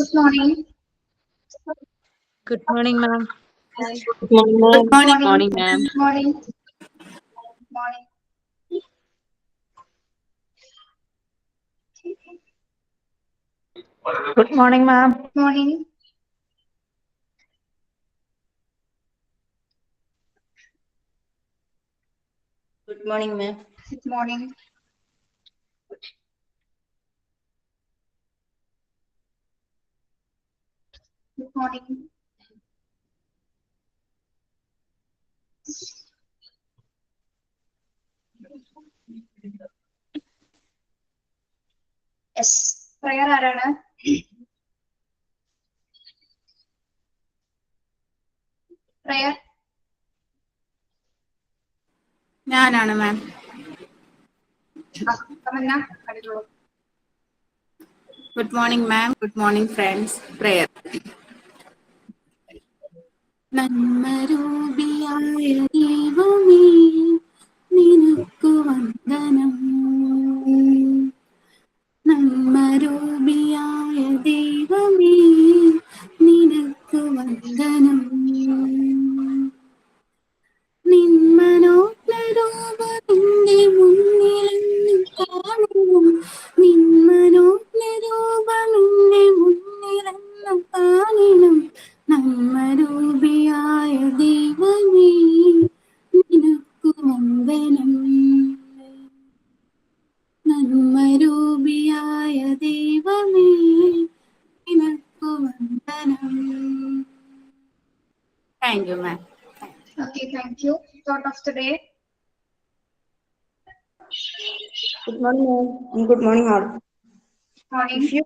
Good morning. Good morning, ma'am. Good morning, ma'am. Good Morning, ma'am. Good morning. Good morning. Good morning, ma'am. Good morning. Good morning, ma'am. Good morning. Good morning. Yes. Prayer ആരാണ്? Prayer. ഞാനാണ് ma'am. Tamanna കടികളോ. Good morning ma'am. Good morning friends. Prayer. നന്മരൂപിയായ ദൈവമേ നിനക്കു വന്ദനം. നന്മരൂപിയായ ദൈവമേ നിനക്കു വന്ദനം. നിന്മനോജ്ഞരൂപത്തിന്റെ മുന്നിലെന്നും കാണണം. നിന്മനോജ്ഞരൂപമെന്റെ മുന്നിലെന്നും കാണണം. നന്മരൂപിയായ ദൈവമേ നിനക്കു വന്ദനം. നന്മരൂപിയായ ദൈവമേ നിനക്കു വന്ദനം. Thank you ma'am. Okay, thank you. Thought of the day. Good morning, ma'am. And good morning, all. Morning. If you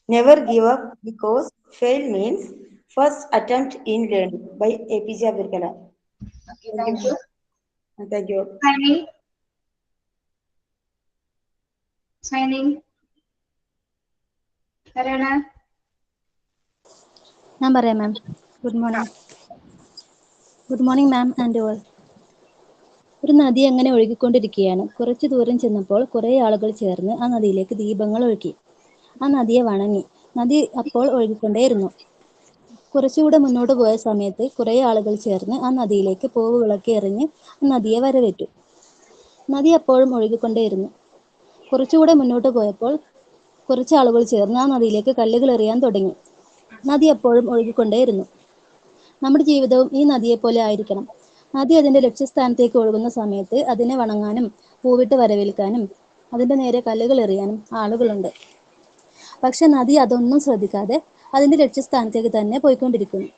never give up because fail means first attempt in learning by APJ Abdul Kalam. Okay, thank you. Thank you. Signing. Signing. ആരാണ്? ഞാൻ പറയാം ma'am. Good morning. Good morning ma'am and all. ഒരു നദി അങ്ങനെ ഒഴുകിക്കൊണ്ടിരിക്കുകയാണ്. കുറച്ചു ദൂരം ചെന്നപ്പോൾ കുറേ ആളുകൾ ചേർന്ന് ആ നദിയിലേക്ക് ദീപങ്ങൾ ഒഴുക്കി. ആ നദിയെ വണങ്ങി. നദി അപ്പോൾ ഒഴുകിക്കൊണ്ടേയിരുന്നു. കുറച്ചുകൂടെ മുന്നോട്ട് പോയ സമയത്ത് കുറേ ആളുകൾ ചേർന്ന് ആ നദിയിലേക്ക് പൂവുകളൊക്കെ എറിഞ്ഞ് ആ നദിയെ വരവേറ്റു. നദി അപ്പോഴും ഒഴുകിക്കൊണ്ടേയിരുന്നു. കുറച്ചുകൂടെ മുന്നോട്ട് പോയപ്പോൾ കുറച്ച് ആളുകൾ ചേർന്ന് ആ നദിയിലേക്ക് കല്ലുകൾ എറിയാൻ തുടങ്ങി. നദി അപ്പോഴും ഒഴുകിക്കൊണ്ടേയിരുന്നു. നമ്മുടെ ജീവിതവും ഈ നദിയെപ്പോലെ ആയിരിക്കണം. നദി അതിന്റെ ലക്ഷ്യസ്ഥാനത്തേക്ക് ഒഴുകുന്ന സമയത്ത് അതിനെ വണങ്ങാനും പൂവിട്ട് വരവേൽക്കാനും അതിന്റെ നേരെ കല്ലുകൾ എറിയാനും ആളുകളുണ്ട്. പക്ഷെ നദി അതൊന്നും ശ്രദ്ധിക്കാതെ അതിന്റെ ലക്ഷ്യസ്ഥാനത്തേക്ക് തന്നെ പോയിക്കൊണ്ടിരിക്കുന്നു.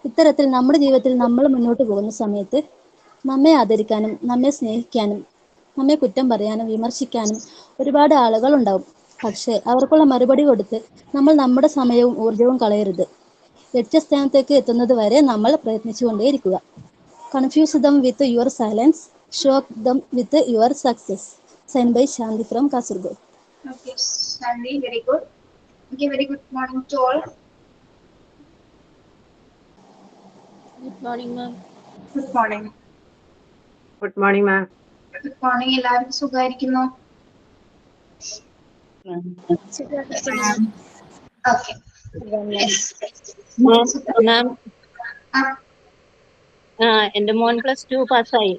ഇത്തരത്തിൽ നമ്മുടെ ജീവിതത്തിൽ നമ്മൾ മുന്നോട്ട് പോകുന്ന സമയത്ത് നമ്മെ ആദരിക്കാനും നമ്മെ സ്നേഹിക്കാനും നമ്മെ കുറ്റം പറയാനും വിമർശിക്കാനും ഒരുപാട് ആളുകൾ ഉണ്ടാവും. പക്ഷെ അവർക്കുള്ള മറുപടി കൊടുത്ത് നമ്മൾ നമ്മുടെ സമയവും ഊർജവും കളയരുത്. ലക്ഷ്യസ്ഥാനത്തേക്ക് എത്തുന്നത് വരെ നമ്മൾ പ്രയത്നിച്ചുകൊണ്ടേയിരിക്കുക. Confuse them with your silence, shock them with your success. Send by Shanti from Kasaragod. Okay, Sandy, very good. Okay, very good morning to all. Good morning, ma'am. Good morning. Good morning, ma'am. Good morning. എല്ലാവരും സുഖമായിരിക്കുന്നു? Okay. Ma'am, എന്റെ മോൻ +2 പാസ്സായി.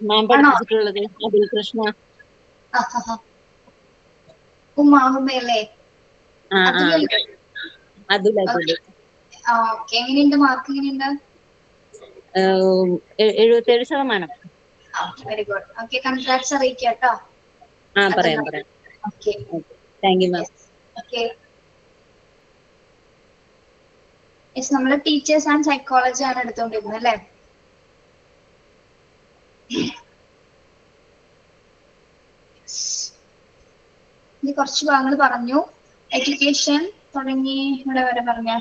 മാം ആണോ? പഠിപ്പിച്ചിട്ടുള്ളത് അബിൽ Krishna. ഉമ്മാവുമ്മയല്ലേ? Atul. Okay, എങ്ങനെയുണ്ട് mark? എങ്ങനെയുണ്ട്? 77%. Very good. Okay, congrats അറിയിക്കാം കേട്ടോ. പറയാം. Okay, thank you ma'am. Okay. Yes, നമ്മൾ ടീച്ചേഴ്സ് ആൻഡ് സൈക്കോളജി ആണ് എടുത്തുകൊണ്ടിരുന്നത് അല്ലേ? ഇനി കുറച്ച് ഭാഗങ്ങൾ പറഞ്ഞു. എഡ്യൂക്കേഷൻ തുടങ്ങി ഇവിടെ വരെ പറഞ്ഞ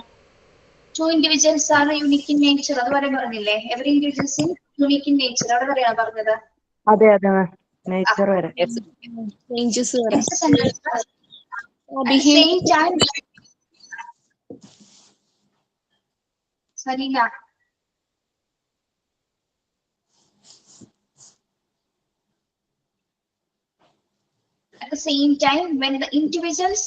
two individuals are unique in nature, അത് വരെ പറഞ്ഞില്ലേ? Every individuals in unique in nature, അവിടെ വരെയാണ് പറഞ്ഞത്. അതെ നേച്ചർ വരെ. ചേഞ്ചസ് വരെ. Same time. Sarina. At the same time, when the individuals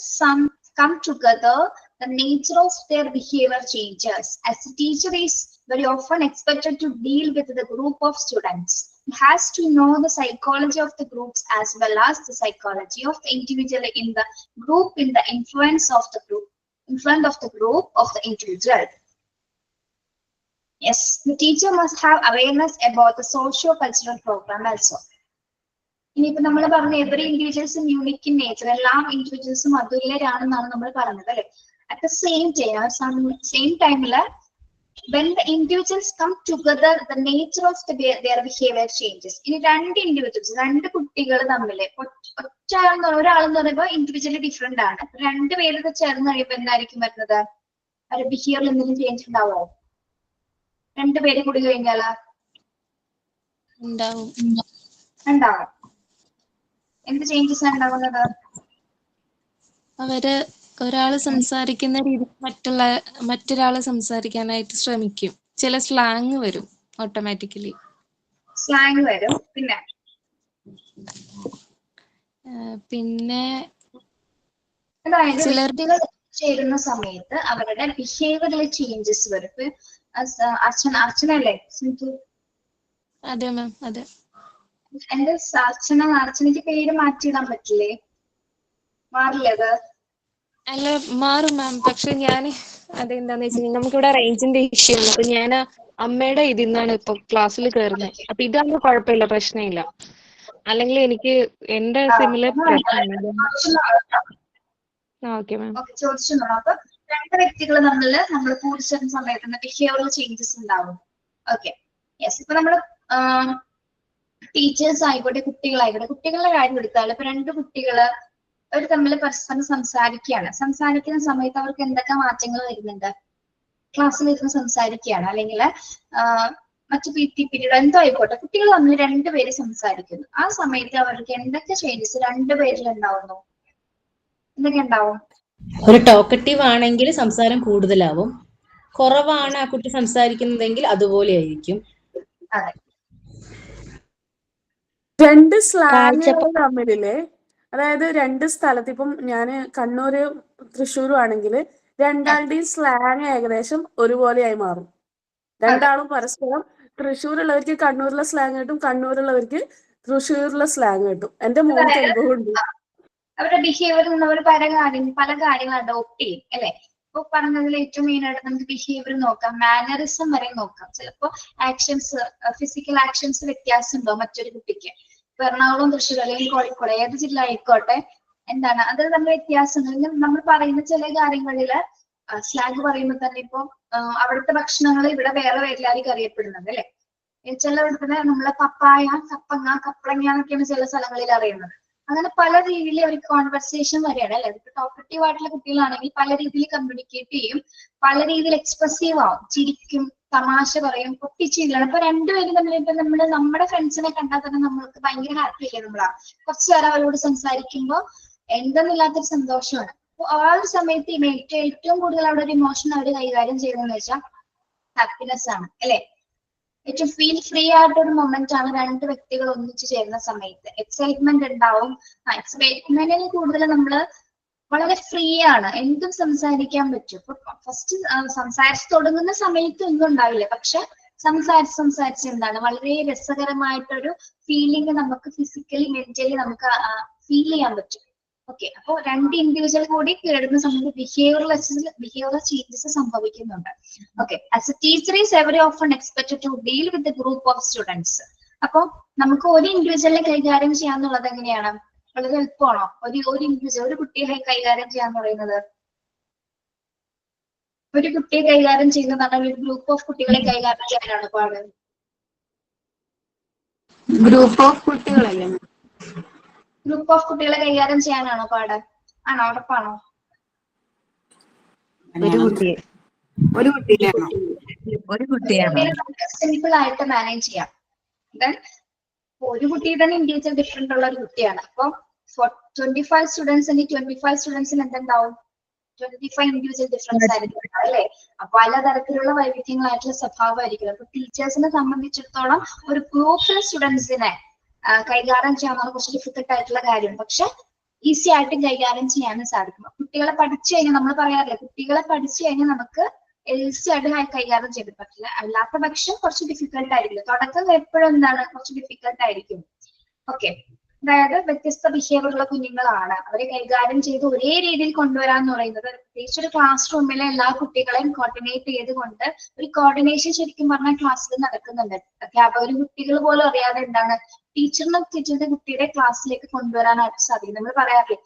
come together, the nature of their behavior changes. As a teacher is very often expected to deal with the group of students. He has to know the psychology of the groups as well as the psychology of the individual in the group, in the influence of the group, in front of the group of the individual. Yes, the teacher must have awareness about the socio-cultural program also. ഇനിയിപ്പോ നമ്മൾ പറഞ്ഞ every ഇൻഡിവിജ്വൽസും unique in nature, എല്ലാ ഇൻഡിവിജ്വൽസും അതുല്യരാണെന്നാണ് നമ്മൾ പറഞ്ഞത് അല്ലെ. At the same ടൈമില് when the individuals come together, the nature of their behavior changes. ഇനി രണ്ട് ഇൻഡിവിജ്വൽസ്, രണ്ട് കുട്ടികൾ തമ്മില് ഒരാളെന്ന് പറയുമ്പോൾ ഇൻഡിവിജ്വലി ഡിഫറെന്റ് ആണ്. രണ്ടുപേരൊക്കെ ചേർന്ന് കഴിയുമ്പോൾ എന്തായിരിക്കും വരുന്നത്? അവരുടെ ബിഹേവിയറിൽ എന്തെങ്കിലും ചേഞ്ച് ഉണ്ടാവോ? രണ്ടുപേര് കൂടി കഴിഞ്ഞാൽ ഉണ്ടാവും. എന്ത് ചേഞ്ചസ് ആണ് ഉണ്ടാവുന്നത്? അവര് ഒരാള് സംസാരിക്കുന്ന രീതി മറ്റൊരാള് സംസാരിക്കാനായിട്ട് ശ്രമിക്കും. ചില സ്ലാങ് വരും ഓട്ടോമാറ്റിക്കലി. സ്ലാങ് വരും. പിന്നെ അതായത് വ്യക്തികൾ ചേരുന്ന സമയത്ത് അവരുടെ ബിഹേവിയറിൽ ചേഞ്ചസ് വരും. അർച്ചന അല്ലേ? അതെ മാം, അതെ. എന്റെ അർച്ചനയ്ക്ക് പേര് മാറ്റിയിടാൻ പറ്റില്ലേ? മാറില്ലേ അത്? അല്ല, മാറും മാം. പക്ഷെ ഞാൻ അതെന്താന്ന് വെച്ചാൽ നമുക്കിവിടെ റേഞ്ചിന്റെ ഇഷ്യൂ ഉണ്ട്. അപ്പൊ ഞാൻ അമ്മയുടെ ഇതിൽ നിന്നാണ് ഇപ്പൊ ക്ലാസ്സിൽ കയറുന്നത്. അപ്പൊ ഇതാകുമ്പോ കുഴപ്പമില്ല, പ്രശ്നമില്ല. അല്ലെങ്കിൽ എനിക്ക് എന്റെ സിമിലർ പ്രശ്നമാണ്. Okay ma'am. ചോദിച്ചു. അപ്പൊ രണ്ട് വ്യക്തികൾ തമ്മിൽ നമ്മൾ കൂടിച്ചേരുന്ന സമയത്ത് ബിഹേവിയറൽ ചേഞ്ചസ് ഉണ്ടാവും. Okay, yes. ഇപ്പൊ നമ്മള് ടീച്ചേഴ്സ് ആയിക്കോട്ടെ, കുട്ടികളായിക്കോട്ടെ, കുട്ടികളുടെ കാര്യം എടുത്താൽ ഇപ്പൊ രണ്ട് കുട്ടികള് അവർ തമ്മിൽ പരസ്പരം സംസാരിക്കുന്ന സമയത്ത് അവർക്ക് എന്തൊക്കെ മാറ്റങ്ങൾ വരുന്നുണ്ട്? ക്ലാസ്സിലിരുന്ന് സംസാരിക്കുകയാണ്, അല്ലെങ്കിൽ മറ്റു PT പീരീഡ് എന്തോ ആയിക്കോട്ടെ, കുട്ടികൾ തമ്മിൽ രണ്ടുപേര് സംസാരിക്കുന്നു. ആ സമയത്ത് അവർക്ക് എന്തൊക്കെ ചേഞ്ചസ് രണ്ടുപേരിൽ ഉണ്ടാവുന്നു? എന്തൊക്കെ ഉണ്ടാവും? ഒരു ടോക്കറ്റീവ് ആണെങ്കിൽ സംസാരം കൂടുതലാവും. കുറവാണ് ആ കുട്ടി സംസാരിക്കുന്നതെങ്കിൽ അതുപോലെ ആയിരിക്കും. അതെ. രണ്ട് സ്ലാങ്ങുകൾ തമ്മിലില്ലേ, അതായത് രണ്ട് സ്ഥലത്ത്, ഇപ്പം ഞാന് കണ്ണൂരും തൃശ്ശൂരും ആണെങ്കിൽ രണ്ടാളുടെയും സ്ലാങ് ഏകദേശം ഒരുപോലെയായി മാറും. രണ്ടാളും പരസ്പരം തൃശ്ശൂരുള്ളവർക്ക് കണ്ണൂരിലെ സ്ലാങ് കിട്ടും, കണ്ണൂരുള്ളവർക്ക് തൃശ്ശൂരിലെ സ്ലാങ് കിട്ടും. എന്റെ മോൾക്ക് അനുഭവം ഉണ്ട്. അവരുടെ ബിഹേവിയറിൽ നിന്ന് അവർ പല കാര്യങ്ങൾ അഡോപ്റ്റ് ചെയ്യും അല്ലെ. ഇപ്പൊ പറഞ്ഞതിൽ ഏറ്റവും മെയിൻ ആയിട്ട് നമുക്ക് ബിഹേവിയർ നോക്കാം, മാനറിസം വരെ നോക്കാം. ചിലപ്പോ ആക്ഷൻസ്, ഫിസിക്കൽ ആക്ഷൻസ് വ്യത്യാസം ഉണ്ടോ മറ്റൊരു കുട്ടിക്ക്? ഇപ്പൊ എറണാകുളം, തൃശ്ശൂർ അല്ലെങ്കിൽ കോഴിക്കോട്, ഏത് ജില്ല ആയിക്കോട്ടെ, എന്താണ് അത് തമ്മിൽ വ്യത്യാസങ്ങൾ. നമ്മൾ പറയുന്ന ചില കാര്യങ്ങളില് സ്ലാങ് പറയുമ്പോൾ തന്നെ ഇപ്പൊ അവിടുത്തെ ഭക്ഷണങ്ങൾ ഇവിടെ വേറെ പേരിലായിരിക്കും അറിയപ്പെടുന്നത് അല്ലെ. ചിലയിടത്ത് നമ്മളെ പപ്പായ, കപ്പങ്ങ, കപ്പളങ്ങ എന്നൊക്കെയാണ് ചില സ്ഥലങ്ങളിൽ അറിയുന്നത്. അങ്ങനെ പല രീതിയിൽ അവർക്ക് കോൺവെർസേഷൻ വരെയാണ് അല്ലെ. ഇപ്പൊ ടോക്കറ്റീവ് ആയിട്ടുള്ള കുട്ടികളാണെങ്കിൽ പല രീതിയിൽ കമ്മ്യൂണിക്കേറ്റ് ചെയ്യും, പല രീതിയിൽ എക്സ്പ്രസീവ് ആവും, ചിരിക്കും, തമാശ പറയും, പൊട്ടിച്ചിരിക്കണം. ഇപ്പൊ രണ്ടുപേരും തമ്മിൽ ഇപ്പൊ നമ്മുടെ ഫ്രണ്ട്സിനെ കണ്ടാൽ തന്നെ നമ്മൾക്ക് ഭയങ്കര ഹാപ്പി അല്ലേ? നമ്മളാ കുറച്ചു നേരം അവരോട് സംസാരിക്കുമ്പോ എന്തെന്നില്ലാത്തൊരു സന്തോഷമാണ്. അപ്പൊ ആ ഒരു സമയത്ത് ഏറ്റവും കൂടുതൽ അവിടെ ഒരു ഇമോഷൻ അവർ കൈകാര്യം ചെയ്യുന്നതെന്ന് വെച്ചാൽ ഹാപ്പിനെസ് ആണ് അല്ലെ. ഏറ്റവും ഫീൽ ഫ്രീ ആയിട്ടൊരു മൊമെന്റ് ആണ് രണ്ട് വ്യക്തികൾ ഒന്നിച്ചു ചേരുന്ന സമയത്ത്. എക്സൈറ്റ്മെന്റ് ഉണ്ടാവും. എക്സൈറ്റ്മെന്റിന് കൂടുതൽ നമ്മള് വളരെ ഫ്രീ ആണ്, എന്തും സംസാരിക്കാൻ പറ്റും. ഇപ്പൊ ഫസ്റ്റ് സംസാരിച്ച് തുടങ്ങുന്ന സമയത്ത് ഒന്നും ഉണ്ടാവില്ല, പക്ഷെ സംസാരിച്ച് എന്താണ് വളരെ രസകരമായിട്ടൊരു ഫീലിംഗ് നമുക്ക് ഫിസിക്കലി മെന്റലി നമുക്ക് ഫീൽ ചെയ്യാൻ പറ്റും. ഓക്കെ, അപ്പൊ രണ്ട് ഇൻഡിവിജ്വൽ കൂടി കേടുന്ന സമയത്ത് ബിഹേവിയറൽ ചേഞ്ചസ് സംഭവിക്കുന്നുണ്ട്. Okay, as a teacher is every often expected to deal with group of students. അപ്പൊ നമുക്ക് ഒരു ഇൻഡിവിജ്വലിനെ കൈകാര്യം ചെയ്യാന്നുള്ളത് എങ്ങനെയാണ്? വളരെ എളുപ്പമാണോ? ഒരു ഇൻഡിവിജ്വൽ, ഒരു കുട്ടിയെ കൈകാര്യം ചെയ്യാന്ന് പറയുന്നത്? ഒരു കുട്ടിയെ കൈകാര്യം ചെയ്യുന്നതാണ് ഒരു ഗ്രൂപ്പ് ഓഫ് കുട്ടികളെ കൈകാര്യം ചെയ്യാനാണ് പാട്? ഗ്രൂപ്പ് ഓഫ് കുട്ടികളല്ലേ? ഗ്രൂപ്പ് ഓഫ് കുട്ടികളെ കൈകാര്യം ചെയ്യാനാണോ പാട്? ആണോ? ഉറപ്പാണോ? ഒരു കുട്ടിയാണ് സിമ്പിൾ ആയിട്ട് മാനേജ് ചെയ്യാം. ഒരു കുട്ടി തന്നെ ഇൻഡിവിജ്വൽ ഡിഫറെന്റ് ഉള്ള ഒരു കുട്ടിയാണ്. അപ്പൊ 25 സ്റ്റുഡൻസ് 25 സ്റ്റുഡൻസിന് എന്തുണ്ടാവും? 25 ഇൻഡിവിജ്വൽ ഡിഫറൻസ് ആയിരിക്കും അല്ലെ. പലതരത്തിലുള്ള വൈവിധ്യങ്ങളായിട്ടുള്ള സ്വഭാവമായിരിക്കും. അപ്പൊ ടീച്ചേഴ്സിനെ സംബന്ധിച്ചിടത്തോളം ഒരു ഗ്രൂപ്പിലെ സ്റ്റുഡൻസിനെ കൈകാര്യം ചെയ്യാൻ കുറച്ച് ഡിഫിക്കൽട്ട് ആയിട്ടുള്ള കാര്യം. പക്ഷെ ഈസി ആയിട്ട് കൈകാര്യം ചെയ്യാനും സാധിക്കും. കുട്ടികളെ പഠിച്ചു കഴിഞ്ഞാൽ നമ്മൾ പറയാറില്ല, കുട്ടികളെ പഠിച്ചു കഴിഞ്ഞാൽ നമുക്ക് ഈസി ആയിട്ട് കൈകാര്യം ചെയ്ത് പറ്റില്ല. അല്ലാത്ത പക്ഷം കുറച്ച് ഡിഫിക്കൽട്ട് ആയിരിക്കും. തുടക്കം എപ്പോഴും എന്താണ് കുറച്ച് ഡിഫിക്കൽട്ട് ആയിരിക്കും. ഓക്കെ, അതായത് വ്യത്യസ്ത ബിഹേവിയറുള്ള കുഞ്ഞുങ്ങളാണ്. അവരെ കൈകാര്യം ചെയ്ത് ഒരേ രീതിയിൽ കൊണ്ടുവരാന്ന് പറയുന്നത്, പ്രത്യേകിച്ച് ഒരു ക്ലാസ് റൂമിലെ എല്ലാ കുട്ടികളെയും കോർഡിനേറ്റ് ചെയ്തുകൊണ്ട് ഒരു കോർഡിനേഷൻ ശരിക്കും പറഞ്ഞാൽ ക്ലാസ്സിൽ നടക്കുന്നുണ്ട്. അധ്യാപകരും കുട്ടികൾ പോലും അറിയാതെ എന്താണ് ടീച്ചറിന്റെ കുട്ടിയുടെ ക്ലാസ്സിലേക്ക് കൊണ്ടുവരാനായിട്ട് സാധിക്കും. നമ്മൾ പറയാറില്ലേ,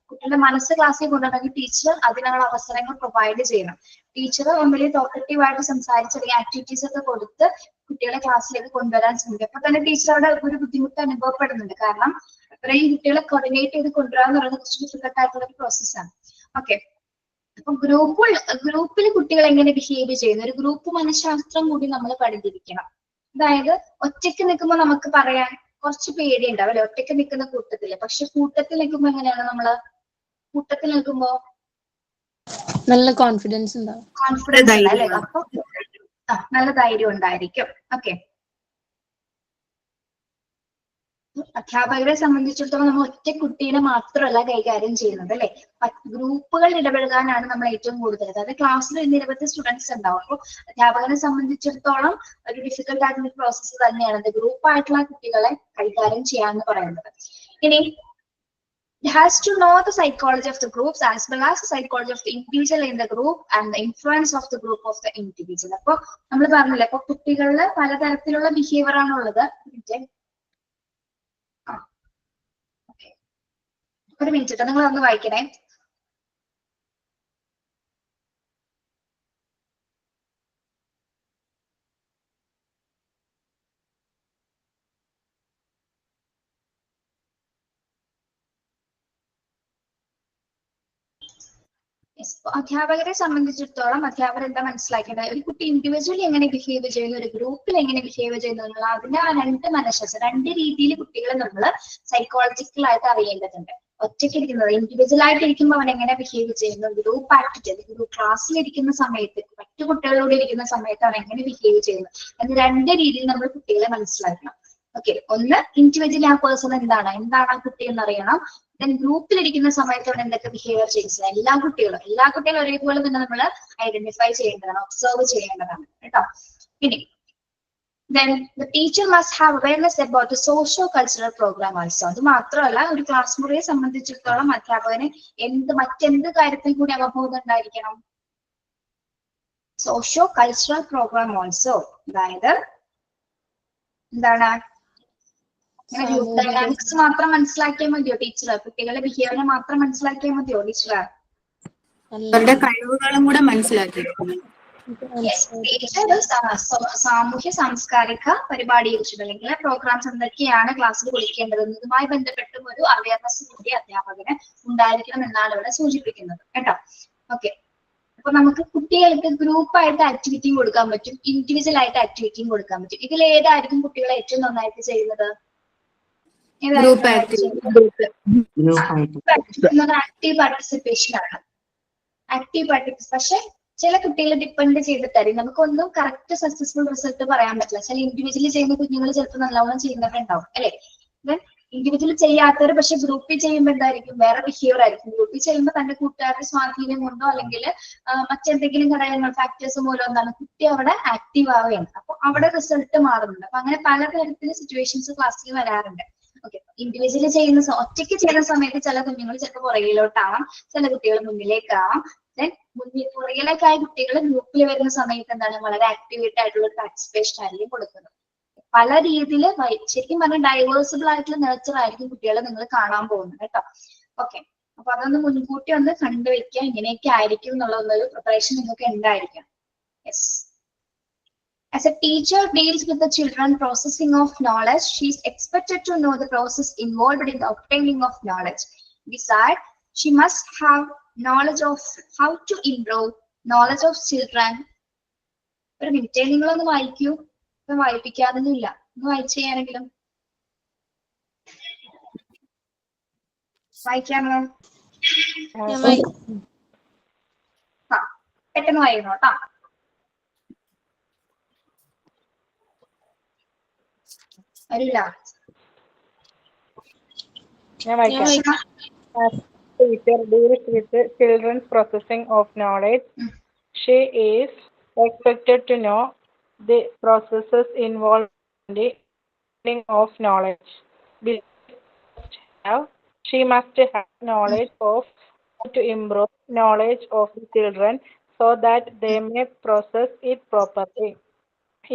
കുട്ടിയുടെ മനസ്സ് ക്ലാസ്സിൽ കൊണ്ടുവരണമെങ്കിൽ ടീച്ചർ അതിനുള്ള അവസരങ്ങൾ പ്രൊവൈഡ് ചെയ്യണം. ടീച്ചർ മുമ്പിൽ ടോക്കറ്റീവായിട്ട് സംസാരിച്ച് അല്ലെങ്കിൽ ആക്ടിവിറ്റീസ് ഒക്കെ കൊടുത്ത് കുട്ടികളെ ക്ലാസ്സിലേക്ക് കൊണ്ടുവരാൻ ശ്രമിക്കും. അപ്പൊ തന്നെ ടീച്ചർ അവിടെ ഒരു ബുദ്ധിമുട്ട് അനുഭവപ്പെടുന്നുണ്ട്. കാരണം അത്രയും കുട്ടികളെ കോർഡിനേറ്റ് ചെയ്ത് കൊണ്ടുവരാന്ന് പറയുന്നത് കുറച്ച് ഡിഫിക്കൽട്ട് ആയിട്ടുള്ള ഒരു പ്രോസസ്സാണ്. ഓക്കെ, അപ്പൊ ഗ്രൂപ്പിൽ കുട്ടികൾ എങ്ങനെ ബിഹേവ് ചെയ്യുന്നു, ഒരു ഗ്രൂപ്പ് മനഃശാസ്ത്രം കൂടി നമ്മൾ പഠിച്ചിരിക്കണം. അതായത് ഒറ്റയ്ക്ക് നിൽക്കുമ്പോൾ നമുക്ക് പറയാൻ കുറച്ച് പേടിയുണ്ടാവും അല്ലെ, ഒറ്റയ്ക്ക് നിൽക്കുന്ന കൂട്ടത്തില്. പക്ഷെ കൂട്ടത്തിൽ നിൽക്കുമ്പോ എങ്ങനെയാണ് നമ്മള്, കൂട്ടത്തിൽ നിൽക്കുമ്പോ നല്ല കോൺഫിഡൻസ് ഉണ്ടാവും. കോൺഫിഡൻസ് ഉണ്ട് അല്ലെ, അപ്പൊ നല്ല ധൈര്യം ഉണ്ടായിരിക്കും. ഓക്കെ, അധ്യാപകരെ സംബന്ധിച്ചിടത്തോളം നമ്മൾ ഒറ്റ കുട്ടീനെ മാത്രമല്ല കൈകാര്യം ചെയ്യുന്നത് അല്ലെ, ഗ്രൂപ്പുകൾ ഇടപെടാനാണ് നമ്മൾ ഏറ്റവും കൂടുതൽ. അതായത് ക്ലാസ്സിൽ നിരവധി സ്റ്റുഡൻസ് ഉണ്ടാവും. അപ്പോൾ അധ്യാപകരെ സംബന്ധിച്ചിടത്തോളം ഒരു ഡിഫിക്കൽട്ട് ആയിട്ടുള്ള പ്രോസസ്സ് തന്നെയാണ് ഗ്രൂപ്പ് ആയിട്ടുള്ള കുട്ടികളെ കൈകാര്യം ചെയ്യാന്ന് പറയുന്നത്. ഇനി it has to know the psychology of the groups as well as the psychology of the individual in the group and the influence of the group of the individual. അപ്പൊ നമ്മൾ പറഞ്ഞില്ലേ, അപ്പൊ കുട്ടികളില് പലതരത്തിലുള്ള ബിഹേവിയർ ആണുള്ളത്. ഒരു മിനിറ്റ് നിങ്ങൾ ഒന്ന് വായിക്കണേ. അധ്യാപകരെ സംബന്ധിച്ചിടത്തോളം അധ്യാപകർ എന്താ മനസ്സിലാക്കേണ്ടത്, ഒരു കുട്ടി ഇൻഡിവിജ്വലി എങ്ങനെ ബിഹേവ് ചെയ്യുന്നു, ഒരു ഗ്രൂപ്പിൽ എങ്ങനെ ബിഹേവ് ചെയ്യുന്നു എന്നുള്ള അതിന്റെ ആ രണ്ട് മനഃശാസ്ത്രം, രണ്ട് രീതിയിൽ കുട്ടികളെ നമ്മൾ സൈക്കോളജിക്കൽ ആയിട്ട് അറിയേണ്ടതുണ്ട്. ഒറ്റയ്ക്ക് ഇരിക്കുന്നത് ഇൻഡിവിജ്വൽ ആയിട്ട് ഇരിക്കുമ്പോൾ അവൻ എങ്ങനെ ബിഹേവ് ചെയ്യുന്നു, ഗ്രൂപ്പ് ആക്ടിവിറ്റി ക്ലാസ്സിലിരിക്കുന്ന സമയത്ത് മറ്റു കുട്ടികളോട് ഇരിക്കുന്ന സമയത്ത് അവൻ എങ്ങനെ ബിഹേവ് ചെയ്യുന്നു എന്ന് രണ്ട് രീതിയിൽ നമ്മൾ കുട്ടികളെ മനസ്സിലാക്കണം. ഓക്കെ, ഒന്ന് ഇൻഡിവിജ്വലി ആ പേഴ്സൺ എന്താണ് ആ കുട്ടി എന്നറിയണം. ദെൻ ഗ്രൂപ്പിലിരിക്കുന്ന സമയത്ത് അവൻ എന്തൊക്കെ ബിഹേവിയർ ചെയ്യുന്നത്, എല്ലാ കുട്ടികളും ഒരേപോലെ തന്നെ നമ്മൾ ഐഡന്റിഫൈ ചെയ്യേണ്ടതാണ്, ഒബ്സർവ് ചെയ്യേണ്ടതാണ് കേട്ടോ. ഇനി then the teacher must have awareness about the socio-cultural program also. അത് മാത്രമല്ല, ഒരു ക്ലാസ് മുറിയെ സംബന്ധിച്ചിടത്തോളം അധ്യാപകന് മറ്റെന്ത് കാര്യത്തിൽ കൂടി അവബോധം ഉണ്ടായിരിക്കണം, socio-cultural program also. അതായത് എന്താണ്, ഗ്രൂപ്പ് ഡൈനാമിക്സ് മാത്രം മനസ്സിലാക്കിയാൽ മതിയോ ടീച്ചർ, കുട്ടികളുടെ ബിഹേവിയർ മാത്രം മനസ്സിലാക്കിയാൽ മതിയോ ടീച്ചർ? അവരുടെ കഴിവുകളും കൂടെ മനസ്സിലാക്കിയിരിക്കുന്നു. സാമൂഹ്യ സാംസ്കാരിക പരിപാടിയെ കുറിച്ച് അല്ലെങ്കിൽ പ്രോഗ്രാംസ് എന്തൊക്കെയാണ് ക്ലാസ്സിൽ കൊടുക്കേണ്ടത് എന്നതുമായി ബന്ധപ്പെട്ടും ഒരു അവയർനെസ് കൂടി അധ്യാപകന് ഉണ്ടായിരിക്കണം എന്നാണ് ഇവിടെ സൂചിപ്പിക്കുന്നത് കേട്ടോ. ഓക്കെ, അപ്പൊ നമുക്ക് കുട്ടികൾക്ക് ഗ്രൂപ്പായിട്ട് ആക്ടിവിറ്റിയും കൊടുക്കാൻ പറ്റും, ഇൻഡിവിജ്വൽ ആയിട്ട് ആക്ടിവിറ്റിയും കൊടുക്കാൻ പറ്റും. ഇതിൽ ഏതായിരിക്കും കുട്ടികളെ ഏറ്റവും നന്നായിട്ട് ചെയ്യുന്നത്? ആക്റ്റീവ് പാർട്ടിസിപ്പേഷൻ ആണ്. പക്ഷെ ചില കുട്ടികളെ ഡിപ്പെൻഡ് ചെയ്തിട്ടായിരിക്കും നമുക്കൊന്നും കറക്റ്റ് സക്സസ്ഫുൾ റിസൾട്ട് പറയാൻ പറ്റില്ല. ചില ഇൻഡിവിജ്വലി ചെയ്യുന്ന കുഞ്ഞുങ്ങൾ ചിലപ്പോൾ നല്ലോണം ചെയ്യുന്നവരുണ്ടാവും അല്ലെ. ഇൻഡിവിജ്വലി ചെയ്യാത്തവർ പക്ഷെ ഗ്രൂപ്പിൽ ചെയ്യുമ്പോൾ എന്തായിരിക്കും, വേറെ ബിഹേവിയർ ആയിരിക്കും. ഗ്രൂപ്പിൽ ചെയ്യുമ്പോൾ തന്റെ കൂട്ടുകാരുടെ സ്വാധീനം കൊണ്ടോ അല്ലെങ്കിൽ മറ്റെന്തെങ്കിലും ഘടകങ്ങൾ ഫാക്ടേഴ്സ് മൂലം എന്താണ് കുട്ടി അവിടെ ആക്റ്റീവ് ആവുകയാണ്. അപ്പൊ അവിടെ റിസൾട്ട് മാറുന്നുണ്ട്. അപ്പൊ അങ്ങനെ പലതരത്തിൽ സിറ്റുവേഷൻസ് ക്ലാസ്സിൽ വരാറുണ്ട്. ഓക്കെ, ഇൻഡിവിജ്വലി ഒറ്റയ്ക്ക് ചെയ്യുന്ന സമയത്ത് ചില കുഞ്ഞുങ്ങൾ ചിലപ്പോൾ പുറകിലോട്ടാവാം, ചില കുട്ടികൾ മുന്നിലേക്കാവാം. ദെൻ പുറകിലേക്കായ കുട്ടികൾ ഗ്രൂപ്പിൽ വരുന്ന സമയത്ത് എന്താണ് വളരെ ആക്ടിവേറ്റ് ആയിട്ടുള്ള ഒരു പാർട്ടിസിപ്പേഷൻ ആയിരിക്കും കൊടുക്കുന്നത്. പല രീതിയിൽ ശരിക്കും പറഞ്ഞാൽ ഡൈവേഴ്സിബിൾ ആയിട്ടുള്ള നേച്ചർ ആയിരിക്കും കുട്ടികളെ നിങ്ങൾ കാണാൻ പോകുന്നത് കേട്ടോ. ഓക്കെ, അപ്പൊ അതൊന്ന് മുൻകൂട്ടി ഒന്ന് കണ്ടുവയ്ക്കുക, ഇങ്ങനെയൊക്കെ ആയിരിക്കും എന്നുള്ളൊരു പ്രിപ്പറേഷൻ നിങ്ങൾക്ക് ഉണ്ടായിരിക്കാം. Yes, as a teacher deals with the children processing of knowledge, she is expected to know the process involved in the obtaining of knowledge. Besides, she must have knowledge of how to improve knowledge of children. ഒരു minute നിങ്ങളൊന്ന് വായിക്കൂ, ഇപ്പൊ വായിപ്പിക്കാതൊന്നുമില്ല, ഒന്ന് വായിച്ചു ചെയ്യാനെങ്കിലും വായിക്കാമല്ലോ. പെട്ടെന്ന് വായിക്കണോ കേട്ടോ. വരില്ല. ഞാൻ വായിക്കാം. As teacher deals with the children's processing of knowledge, she is expected to know the processes involved in the learning of knowledge. She must have knowledge of how to improve knowledge of the children so that they may process it properly.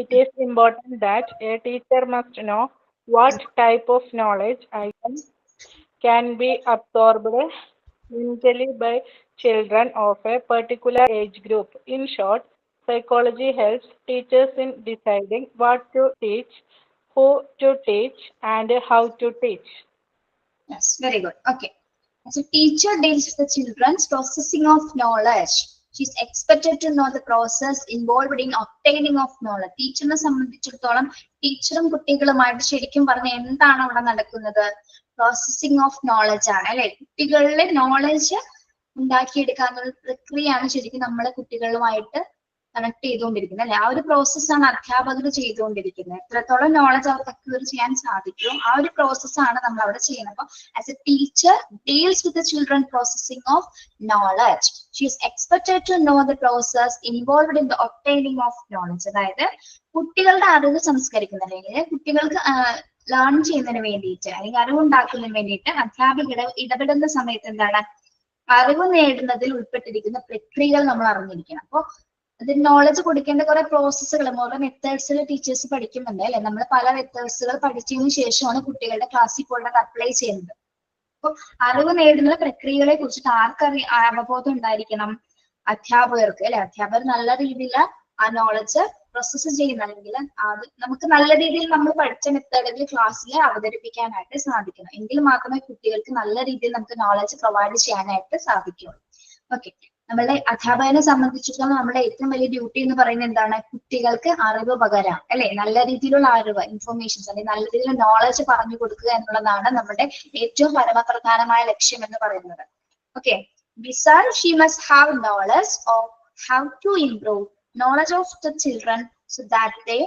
It is important that a teacher must know what type of knowledge item can be absorbed mentally by children of a particular age group. In short, psychology helps teachers in deciding what to teach, who to teach, and how to teach. Yes, very good. Okay. As a teacher deals with the children's processing of knowledge. She is expected to know the process involved in obtaining of knowledge. ടീച്ചറിനെ സംബന്ധിച്ചിടത്തോളം ടീച്ചറും കുട്ടികളുമായിട്ട് ശരിക്കും പറഞ്ഞ എന്താണ് അവിടെ നടക്കുന്നത്? Processing of knowledge ആണ് അല്ലെ? കുട്ടികളിലെ നോളജ് ഉണ്ടാക്കിയെടുക്കാനുള്ള പ്രക്രിയയാണ് ശരിക്കും നമ്മളെ കുട്ടികളുമായിട്ട് കണക്ട് ചെയ്തുകൊണ്ടിരിക്കുന്നത് അല്ലെ? ആ ഒരു പ്രോസസ്സാണ് അധ്യാപകർ ചെയ്തുകൊണ്ടിരിക്കുന്നത്. എത്രത്തോളം നോളജ് അവർക്ക് അക്വയർ ചെയ്യാൻ സാധിക്കും ആ ഒരു പ്രോസസ്സാണ് നമ്മൾ അവിടെ ചെയ്യുന്നത്. അപ്പൊ as a teacher deals with the children processing of knowledge. She is expected to know the process involved in the obtaining of knowledge. അതായത് കുട്ടികളുടെ അറിവ് സംസ്കരിക്കുന്ന അല്ലെങ്കിൽ കുട്ടികൾക്ക് ലേൺ ചെയ്യുന്നതിന് വേണ്ടിയിട്ട് അല്ലെങ്കിൽ അറിവുണ്ടാക്കുന്നതിന് വേണ്ടിയിട്ട് അധ്യാപകർ ഇടപെടുന്ന സമയത്ത് എന്താണ് അറിവ് നേടുന്നതിൽ ഉൾപ്പെട്ടിരിക്കുന്ന പ്രക്രിയകൾ നമ്മൾ അറിഞ്ഞിരിക്കണം. അപ്പോൾ അതിന് നോളജ് കൊടുക്കേണ്ട കുറെ പ്രോസസ്സുകൾ ഓരോ മെത്തേഡ്സിൽ ടീച്ചേഴ്സ് പഠിക്കുന്നുണ്ട് അല്ലെ? നമ്മൾ പല മെത്തേഡ്സുകൾ പഠിച്ചതിന് ശേഷമാണ് കുട്ടികളുടെ ക്ലാസ്സിൽ പോയിട്ട് അപ്ലൈ ചെയ്യുന്നത്. അപ്പൊ അറിവ് നേടുന്ന പ്രക്രിയകളെ കുറിച്ചിട്ട് അവബോധം ഉണ്ടായിരിക്കണം അധ്യാപകർക്ക് അല്ലെ? അധ്യാപകർ നല്ല രീതിയിൽ ആ നോളജ് പ്രോസസ്സ് ചെയ്യുന്ന അല്ലെങ്കിൽ അത് നമുക്ക് നല്ല രീതിയിൽ നമ്മൾ പഠിച്ച മെത്തേഡിൽ ക്ലാസ്സിൽ അവതരിപ്പിക്കാനായിട്ട് സാധിക്കണം. എങ്കിൽ മാത്രമേ കുട്ടികൾക്ക് നല്ല രീതിയിൽ നമുക്ക് നോളജ് പ്രൊവൈഡ് ചെയ്യാനായിട്ട് സാധിക്കുള്ളൂ. ഓക്കെ, നമ്മളുടെ അധ്യാപകനെ സംബന്ധിച്ചിടത്തോളം നമ്മുടെ ഏറ്റവും വലിയ ഡ്യൂട്ടി എന്ന് പറയുന്നത് എന്താണ്? കുട്ടികൾക്ക് അറിവ് പകരാം അല്ലെ? നല്ല രീതിയിലുള്ള അറിവ് ഇൻഫർമേഷൻസ് അല്ലെങ്കിൽ നല്ല രീതിയിലുള്ള നോളജ് പറഞ്ഞു കൊടുക്കുക എന്നുള്ളതാണ് നമ്മുടെ ഏറ്റവും പരമപ്രധാനമായ ലക്ഷ്യം എന്ന് പറയുന്നത്. Okay, besides she must have knowledge of how to improve knowledge of the children so that they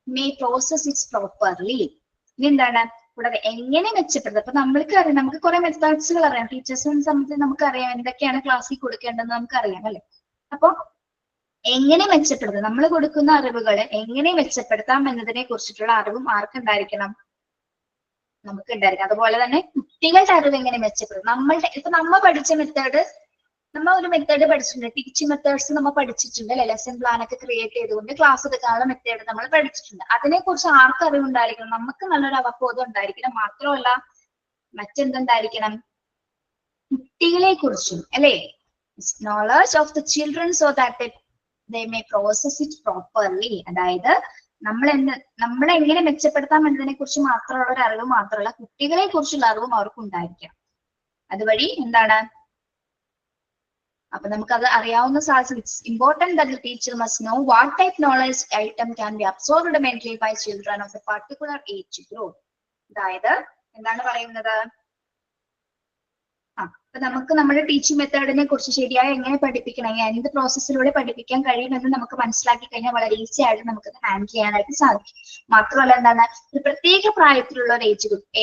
may process it properly. ഇനി എന്താണ് കൂടാതെ എങ്ങനെ മെച്ചപ്പെടുത്തുക? അപ്പൊ നമ്മൾക്ക് അറിയാം, നമുക്ക് കുറെ മെത്തേഡ്സുകൾ അറിയാം. ടീച്ചേഴ്സിനെ സംബന്ധിച്ച് നമുക്കറിയാം എന്തൊക്കെയാണ് ക്ലാസ്സിൽ കൊടുക്കേണ്ടതെന്ന് നമുക്കറിയാം അല്ലെ? അപ്പൊ എങ്ങനെ മെച്ചപ്പെടുത്തുക, നമ്മൾ കൊടുക്കുന്ന അറിവുകളെ എങ്ങനെ മെച്ചപ്പെടുത്താം എന്നതിനെ കുറിച്ചിട്ടുള്ള അറിവും ആർക്കുണ്ടായിരിക്കണം? നമുക്ക് ഉണ്ടായിരിക്കും. അതുപോലെ തന്നെ കുട്ടികളുടെ അറിവ് എങ്ങനെ മെച്ചപ്പെടും? നമ്മളുടെ ഇപ്പൊ നമ്മ പഠിച്ച മെത്തേഡ്, നമ്മ ഒരു മെത്തേഡ് പഠിച്ചിട്ടുണ്ട്, ടീച്ചിങ് മെത്തേഡ്സ് നമ്മൾ പഠിച്ചിട്ടുണ്ട് അല്ലെ? ലെസൺ പ്ലാൻ ഒക്കെ ക്രിയേറ്റ് ചെയ്തുകൊണ്ട് ക്ലാസ് എടുക്കാനുള്ള മെത്തേഡ് നമ്മൾ പഠിച്ചിട്ടുണ്ട്. അതിനെക്കുറിച്ച് ആർക്ക് അറിവുണ്ടായിരിക്കണം? നമുക്ക് നല്ലൊരു അവബോധം ഉണ്ടായിരിക്കണം. മാത്രമല്ല മറ്റെന്തുണ്ടായിരിക്കണം? കുട്ടികളെ കുറിച്ചും അല്ലെ? Knowledge of the children so that they may process it properly. അതായത് നമ്മളെങ്ങനെ മെച്ചപ്പെടുത്താം എന്നതിനെ കുറിച്ച് മാത്രമുള്ള ഒരു അറിവ് മാത്രമല്ല, കുട്ടികളെ കുറിച്ചുള്ള അറിവും അവർക്ക് ഉണ്ടായിരിക്കണം. അതുവഴി എന്താണ്? അപ്പൊ നമുക്കത് അറിയാവുന്ന സാഹചര്യം it's important that the teacher must know what type knowledge item can be absorbed mentally by children of a particular age group. അതായത് എന്താണ് പറയുന്നത്? അപ്പൊ നമുക്ക് നമ്മുടെ ടീച്ചിങ് മെത്തേഡിനെ കുറിച്ച് ശരിയായി എങ്ങനെ പഠിപ്പിക്കണം, എന്ത് പ്രോസസ്സിലൂടെ പഠിപ്പിക്കാൻ കഴിയുമെന്ന് നമുക്ക് മനസ്സിലാക്കി കഴിഞ്ഞാൽ വളരെ ഈസി ആയിട്ട് നമുക്കത് ഹാൻഡിൽ ചെയ്യാനായിട്ട് സാധിക്കും. മാത്രമല്ല എന്താണ്, ഒരു പ്രത്യേക പ്രായത്തിലുള്ള ഒരു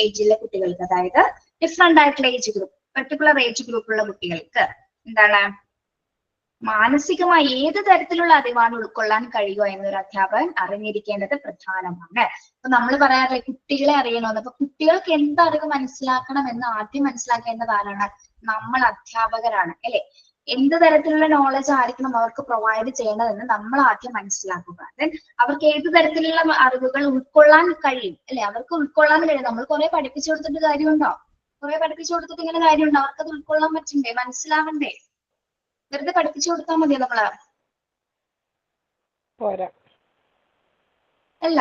ഏജിലെ കുട്ടികൾക്ക്, അതായത് ഡിഫറെന്റ് ആയിട്ടുള്ള ഏജ് ഗ്രൂപ്പ്, പെർട്ടിക്കുലർ ഏജ് ഗ്രൂപ്പിലുള്ള കുട്ടികൾക്ക് എന്താണ് മാനസികമായി ഏത് തരത്തിലുള്ള അറിവാണ് ഉൾക്കൊള്ളാൻ കഴിയുക എന്നൊരു അധ്യാപകൻ അറിഞ്ഞിരിക്കേണ്ടത് പ്രധാനമാണ്. അപ്പൊ നമ്മൾ പറയാറില്ലേ കുട്ടികളെ അറിയണമെന്ന്. അപ്പൊ കുട്ടികൾക്ക് എന്ത് അറിവ് മനസ്സിലാക്കണം എന്ന് ആദ്യം മനസ്സിലാക്കേണ്ടത് ആരാണ്? നമ്മൾ അധ്യാപകരാണ് അല്ലെ? എന്ത് തരത്തിലുള്ള നോളജ് ആയിരിക്കണം അവർക്ക് പ്രൊവൈഡ് ചെയ്യേണ്ടതെന്ന് നമ്മൾ ആദ്യം മനസ്സിലാക്കുക. ദെൻ അവർക്ക് ഏത് തരത്തിലുള്ള അറിവുകൾ ഉൾക്കൊള്ളാൻ കഴിയും അല്ലെ? അവർക്ക് ഉൾക്കൊള്ളാൻ കഴിയും. നമ്മൾ കുറെ പഠിപ്പിച്ചു കൊടുത്തിട്ട് കാര്യമുണ്ടോ? കുറെ പഠിപ്പിച്ചു കൊടുത്തിട്ട് ഇങ്ങനെ കാര്യമുണ്ടോ? അവർക്കത് ഉൾക്കൊള്ളാൻ പറ്റണ്ടേ? മനസ്സിലാവണ്ടേ? വെറുതെ പഠിപ്പിച്ചു കൊടുത്താൽ മതിയോ നമ്മള്? അല്ല,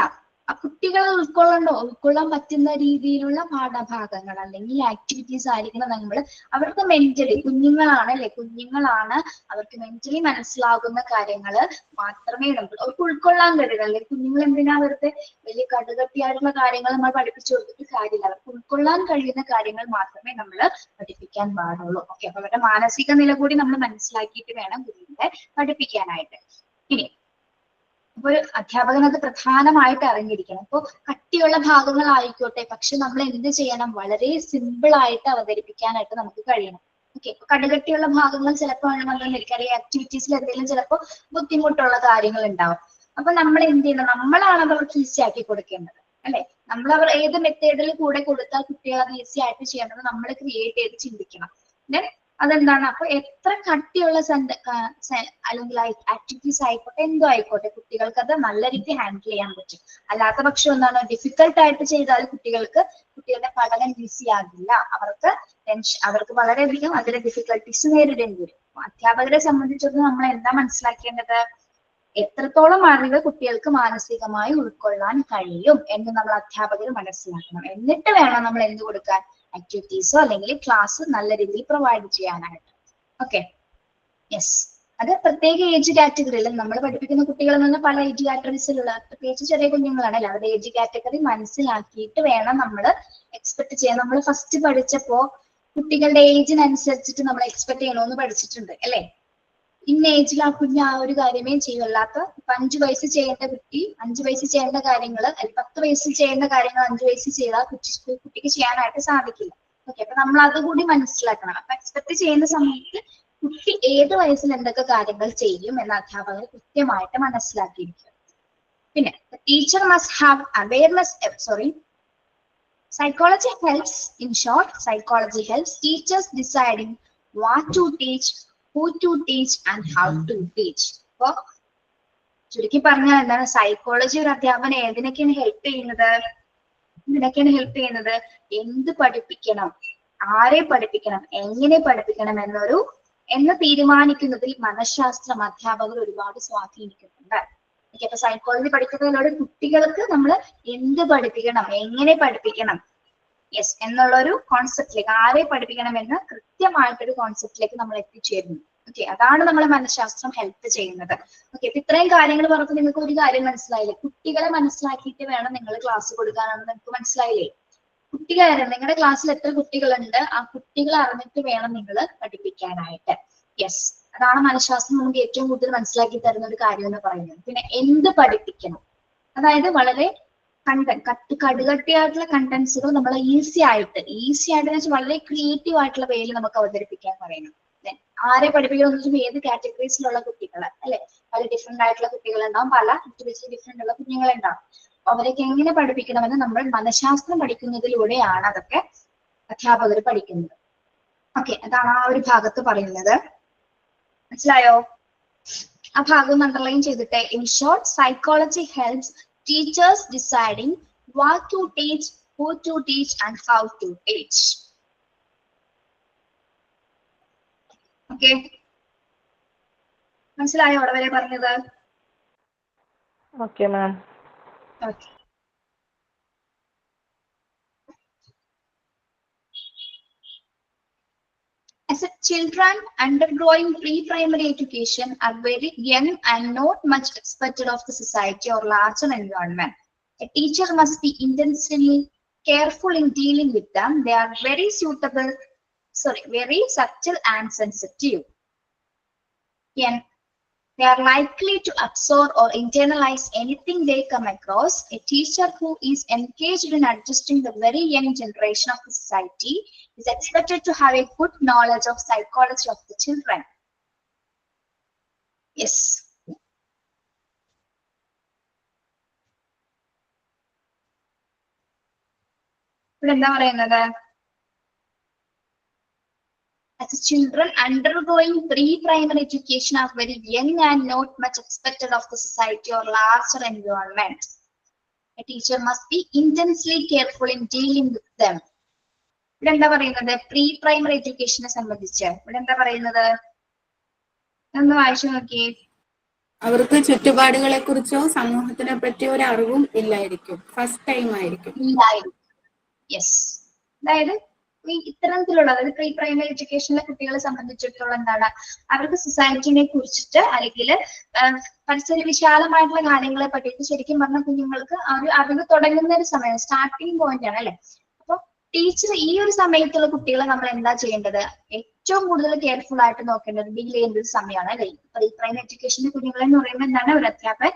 ആ കുട്ടികളെ ഉൾക്കൊള്ളാൻ പറ്റുന്ന രീതിയിലുള്ള പാഠഭാഗങ്ങൾ അല്ലെങ്കിൽ ആക്ടിവിറ്റീസ് ആയിരിക്കണം നമ്മൾ അവർക്ക് മെന്റലി, കുഞ്ഞുങ്ങളാണ് അല്ലെ? കുഞ്ഞുങ്ങളാണ്, അവർക്ക് മെന്റലി മനസ്സിലാകുന്ന കാര്യങ്ങള് മാത്രമേ അവർക്ക് ഉൾക്കൊള്ളാൻ കഴിയുള്ളൂ. അല്ലെങ്കിൽ കുഞ്ഞുങ്ങൾ എന്തിനാ വെറുതെ വലിയ കടുകട്ടിയായിട്ടുള്ള കാര്യങ്ങൾ നമ്മൾ പഠിപ്പിച്ചു കൊടുത്തിട്ട് കാര്യമില്ല. അവർക്ക് ഉൾക്കൊള്ളാൻ കഴിയുന്ന കാര്യങ്ങൾ മാത്രമേ നമ്മൾ പഠിപ്പിക്കാൻ പാടുള്ളൂ. ഓക്കെ, അപ്പൊ അവരുടെ മാനസിക നില കൂടി നമ്മൾ മനസ്സിലാക്കിയിട്ട് വേണം കുഞ്ഞുങ്ങളെ പഠിപ്പിക്കാനായിട്ട്. ഇനി അപ്പൊ ഒരു അധ്യാപകൻ അത് പ്രധാനമായിട്ട് അറിഞ്ഞിരിക്കണം. ഇപ്പൊ കട്ടിയുള്ള ഭാഗങ്ങളായിക്കോട്ടെ, പക്ഷെ നമ്മൾ എന്ത് ചെയ്യണം, വളരെ സിമ്പിൾ ആയിട്ട് അവതരിപ്പിക്കാനായിട്ട് നമുക്ക് കഴിയണം. ഓക്കെ, ഇപ്പൊ കടുകട്ടിയുള്ള ഭാഗങ്ങൾ ചിലപ്പോൾ നമുക്കറിയാം ആക്ടിവിറ്റീസിൽ എന്തെങ്കിലും ചിലപ്പോൾ ബുദ്ധിമുട്ടുള്ള കാര്യങ്ങൾ ഉണ്ടാവും. അപ്പൊ നമ്മൾ എന്ത് ചെയ്യണം, നമ്മളാണ് അത് അവർക്ക് ഈസി ആക്കി കൊടുക്കേണ്ടത് അല്ലെ. നമ്മൾ അവർ ഏത് മെത്തേഡിൽ കൂടെ കൊടുത്താൽ കുട്ടികൾ അത് ഈസി ആയിട്ട് ചെയ്യേണ്ടത് നമ്മൾ ക്രിയേറ്റ് ചെയ്ത് ചിന്തിക്കണം. ദെൻ അതെന്താണ്, അപ്പൊ എത്ര കട്ടിയുള്ള അല്ലെങ്കിൽ ആക്ടിവിറ്റീസ് ആയിക്കോട്ടെ, എന്തോ ആയിക്കോട്ടെ, കുട്ടികൾക്ക് അത് നല്ല രീതിയിൽ ഹാൻഡിൽ ചെയ്യാൻ പറ്റും. അല്ലാത്ത പക്ഷം എന്താണ്, ഡിഫിക്കൽട്ട് ആയിട്ട് ചെയ്താൽ കുട്ടികളുടെ പഠനം ഈസി ആകില്ല. അവർക്ക് വളരെയധികം അതിലെ ഡിഫിക്കൽട്ടീസ് നേരിടേണ്ടി വരും. അധ്യാപകരെ സംബന്ധിച്ചിടത്തോളം നമ്മൾ എന്താ മനസ്സിലാക്കേണ്ടത്, എത്രത്തോളം അറിവ് കുട്ടികൾക്ക് മാനസികമായി ഉൾക്കൊള്ളാൻ കഴിയും എന്ന് നമ്മൾ അധ്യാപകർ മനസ്സിലാക്കണം. എന്നിട്ട് വേണം നമ്മൾ എന്ത് കൊടുക്കാൻ, ആക്ടിവിറ്റീസോ അല്ലെങ്കിൽ ക്ലാസ് നല്ല രീതിയിൽ പ്രൊവൈഡ് ചെയ്യാനായിട്ട്. Okay, yes. അത് പ്രത്യേക ഏജ് കാറ്റഗറിയിൽ നമ്മൾ പഠിപ്പിക്കുന്ന കുട്ടികളിൽ നിന്ന് പല ഏജ് കാറ്റഗറീസിലുള്ള, പ്രത്യേകിച്ച് ചെറിയ കുഞ്ഞുങ്ങളാണല്ലോ, അവരുടെ ഏജ് കാറ്റഗറി മനസ്സിലാക്കിയിട്ട് വേണം നമ്മൾ എക്സ്പെക്ട് ചെയ്യാൻ. നമ്മൾ ഫസ്റ്റ് പഠിച്ചപ്പോ കുട്ടികളുടെ ഏജിനനുസരിച്ചിട്ട് നമ്മൾ എക്സ്പെക്ട് ചെയ്യണമെന്ന് പഠിച്ചിട്ടുണ്ട് അല്ലെ. ഇന്ന ഏജിൽ ആ കുഞ്ഞ് ആ ഒരു കാര്യമേ ചെയ്യല്ലാത്ത, ഇപ്പൊ 5 വയസ്സ് ചെയ്യേണ്ട കുട്ടി 5 വയസ്സ് ചെയ്യേണ്ട കാര്യങ്ങൾ, അല്ലെങ്കിൽ 10 വയസ്സിൽ ചെയ്യേണ്ട കാര്യങ്ങൾ 5 വയസ്സിൽ ചെയ്താൽ കുട്ടിക്ക് ചെയ്യാനായിട്ട് സാധിക്കില്ല. ഓക്കെ, അപ്പൊ നമ്മൾ അതുകൂടി മനസ്സിലാക്കണം. അപ്പൊ എക്സ്പെക്ട് ചെയ്യുന്ന സമയത്ത് കുട്ടി ഏത് വയസ്സിൽ എന്തൊക്കെ കാര്യങ്ങൾ ചെയ്യും എന്ന അധ്യാപകർ കൃത്യമായിട്ട് മനസ്സിലാക്കിയിരിക്കും. പിന്നെ teacher must have awareness. Psychology helps, in short, psychology helps teachers deciding what to teach, who to teach and how to teach. അപ്പൊ ചുരുക്കി പറഞ്ഞാൽ എന്താണ്, സൈക്കോളജി ഒരു അധ്യാപനം ഏതിനൊക്കെയാണ് ഹെൽപ്പ് ചെയ്യുന്നത്, എന്ത് പഠിപ്പിക്കണം, ആരെ പഠിപ്പിക്കണം, എങ്ങനെ പഠിപ്പിക്കണം എന്ന് തീരുമാനിക്കുന്നതിൽ മനഃശാസ്ത്രം അധ്യാപകർ ഒരുപാട് സ്വാധീനിക്കുന്നുണ്ട്. അപ്പൊ സൈക്കോളജി പഠിക്കുന്നതിലൂടെ കുട്ടികൾക്ക് നമ്മൾ എന്ത് പഠിപ്പിക്കണം, എങ്ങനെ പഠിപ്പിക്കണം, യെസ് എന്നുള്ള ഒരു കോൺസെപ്റ്റിലേക്ക്, ആരെ പഠിപ്പിക്കണം എന്ന് കൃത്യമായിട്ടൊരു കോൺസെപ്റ്റിലേക്ക് നമ്മൾ എത്തിച്ചേരുന്നു. ഓക്കെ, അതാണ് നമ്മളെ മനഃശാസ്ത്രം ഹെൽപ്പ് ചെയ്യുന്നത്. ഓക്കെ, അപ്പൊ ഇത്രയും കാര്യങ്ങൾ പറഞ്ഞപ്പോൾ നിങ്ങൾക്ക് ഒരു കാര്യം മനസ്സിലായില്ലേ, കുട്ടികളെ മനസ്സിലാക്കിയിട്ട് വേണം നിങ്ങൾ ക്ലാസ് കൊടുക്കാനാണെന്ന് നിങ്ങൾക്ക് മനസ്സിലായില്ലേ. നിങ്ങളുടെ ക്ലാസ്സിൽ എത്ര കുട്ടികളുണ്ട്, ആ കുട്ടികളെ അറിഞ്ഞിട്ട് വേണം നിങ്ങൾ പഠിപ്പിക്കാനായിട്ട്. യെസ്, അതാണ് മനഃശാസ്ത്രം നമുക്ക് ഏറ്റവും കൂടുതൽ മനസ്സിലാക്കി തരുന്ന ഒരു കാര്യം എന്ന് പറയുന്നത്. പിന്നെ എന്ത് പഠിപ്പിക്കണം, അതായത് വളരെ കടുകട്ടിയായിട്ടുള്ള കണ്ടന്റ്സുകൾ നമ്മൾ ഈസി ആയിട്ട് വെച്ചാൽ വളരെ ക്രിയേറ്റീവ് ആയിട്ടുള്ള വേയിൽ നമുക്ക് അവതരിപ്പിക്കാൻ പറയണം. ആരെ പഠിപ്പിക്കണം എന്ന് വെച്ചാൽ ഏത് കാറ്റഗറീസിലുള്ള കുട്ടികൾ അല്ലെ, പല ഡിഫറെന്റ് ആയിട്ടുള്ള കുട്ടികളുണ്ടാവും, പല ഇൻഡിവിജ്വൽ ഡിഫറെന്റ് ഉള്ള കുഞ്ഞുങ്ങളുണ്ടാവും. അപ്പൊ അവരൊക്കെ എങ്ങനെ പഠിപ്പിക്കണമെന്ന് നമ്മൾ മനഃശാസ്ത്രം പഠിക്കുന്നതിലൂടെയാണ് അതൊക്കെ അധ്യാപകർ പഠിക്കുന്നത്. ഓക്കെ, അതാണ് ആ ഒരു ഭാഗത്ത് പറയുന്നത്. മനസ്സിലായോ? ആ ഭാഗം അണ്ടർലൈൻ ചെയ്തിട്ട്, in short psychology helps teachers deciding what to teach, who to teach and how to teach. Okay, മനസ്സിലായോ അവിടെ വരെ പറഞ്ഞത്? Okay, ma'am. Okay. As children undergoing pre-primary education are very young and not much expected of the society or larger environment. A teacher must be intensely careful in dealing with them. They are very subtle and sensitive. They are likely to absorb or internalize anything they come across. A teacher who is engaged in adjusting the very young generation of the society is expected to have a good knowledge of psychology of the children. Yes. ഇവിടെ എന്താ പറയുന്നത്? As children undergoing pre-primary education are very young and not much expected of the society or larger environment. A teacher must be intensely careful in dealing with them. ഇവിടെ എന്താ പറയുന്നത്? pre-primary education സംബന്ധിച്ച് ഇവിടെ എന്താ പറയുന്നത്? ഒന്ന് വായിച്ചു നോക്കി. അവർക്ക് ചുറ്റുപാടുകളെ കുറിച്ചോ സമൂഹത്തിനെ പറ്റിയോ ഒരു അറിവും ഇല്ലായിരിക്കും. ഫസ്റ്റ് ടൈം ആയിരിക്കും. യെസ്, അതായത് ഇത്തരത്തിലുള്ള, അതായത് പ്രീ പ്രൈമറി എഡ്യൂക്കേഷനിലെ കുട്ടികളെ സംബന്ധിച്ചിടത്തോളം എന്താണ്, അവർക്ക് സൊസൈറ്റിനെ കുറിച്ചിട്ട് അല്ലെങ്കിൽ പരിസര വിശാലമായിട്ടുള്ള കാര്യങ്ങളെ പറ്റിയിട്ട് ശരിക്കും പറഞ്ഞ കുഞ്ഞുങ്ങൾക്ക് ആ ഒരു അറിവ് തുടങ്ങുന്ന ഒരു സമയം, സ്റ്റാർട്ടിങ് പോയിന്റ് ആണ് അല്ലെ. അപ്പൊ ടീച്ചർ ഈ ഒരു സമയത്തുള്ള കുട്ടികളെ നമ്മൾ എന്താ ചെയ്യേണ്ടത്, ഏറ്റവും കൂടുതൽ കെയർഫുൾ ആയിട്ട് നോക്കേണ്ടത്, ഡീൽ ചെയ്യേണ്ട ഒരു സമയമാണ് അല്ലെ. പ്രീ പ്രൈമറി എഡ്യൂക്കേഷന്റെ കുഞ്ഞുങ്ങളെ എന്ന് പറയുമ്പോൾ എന്താണ്, ഒരു അധ്യാപകൻ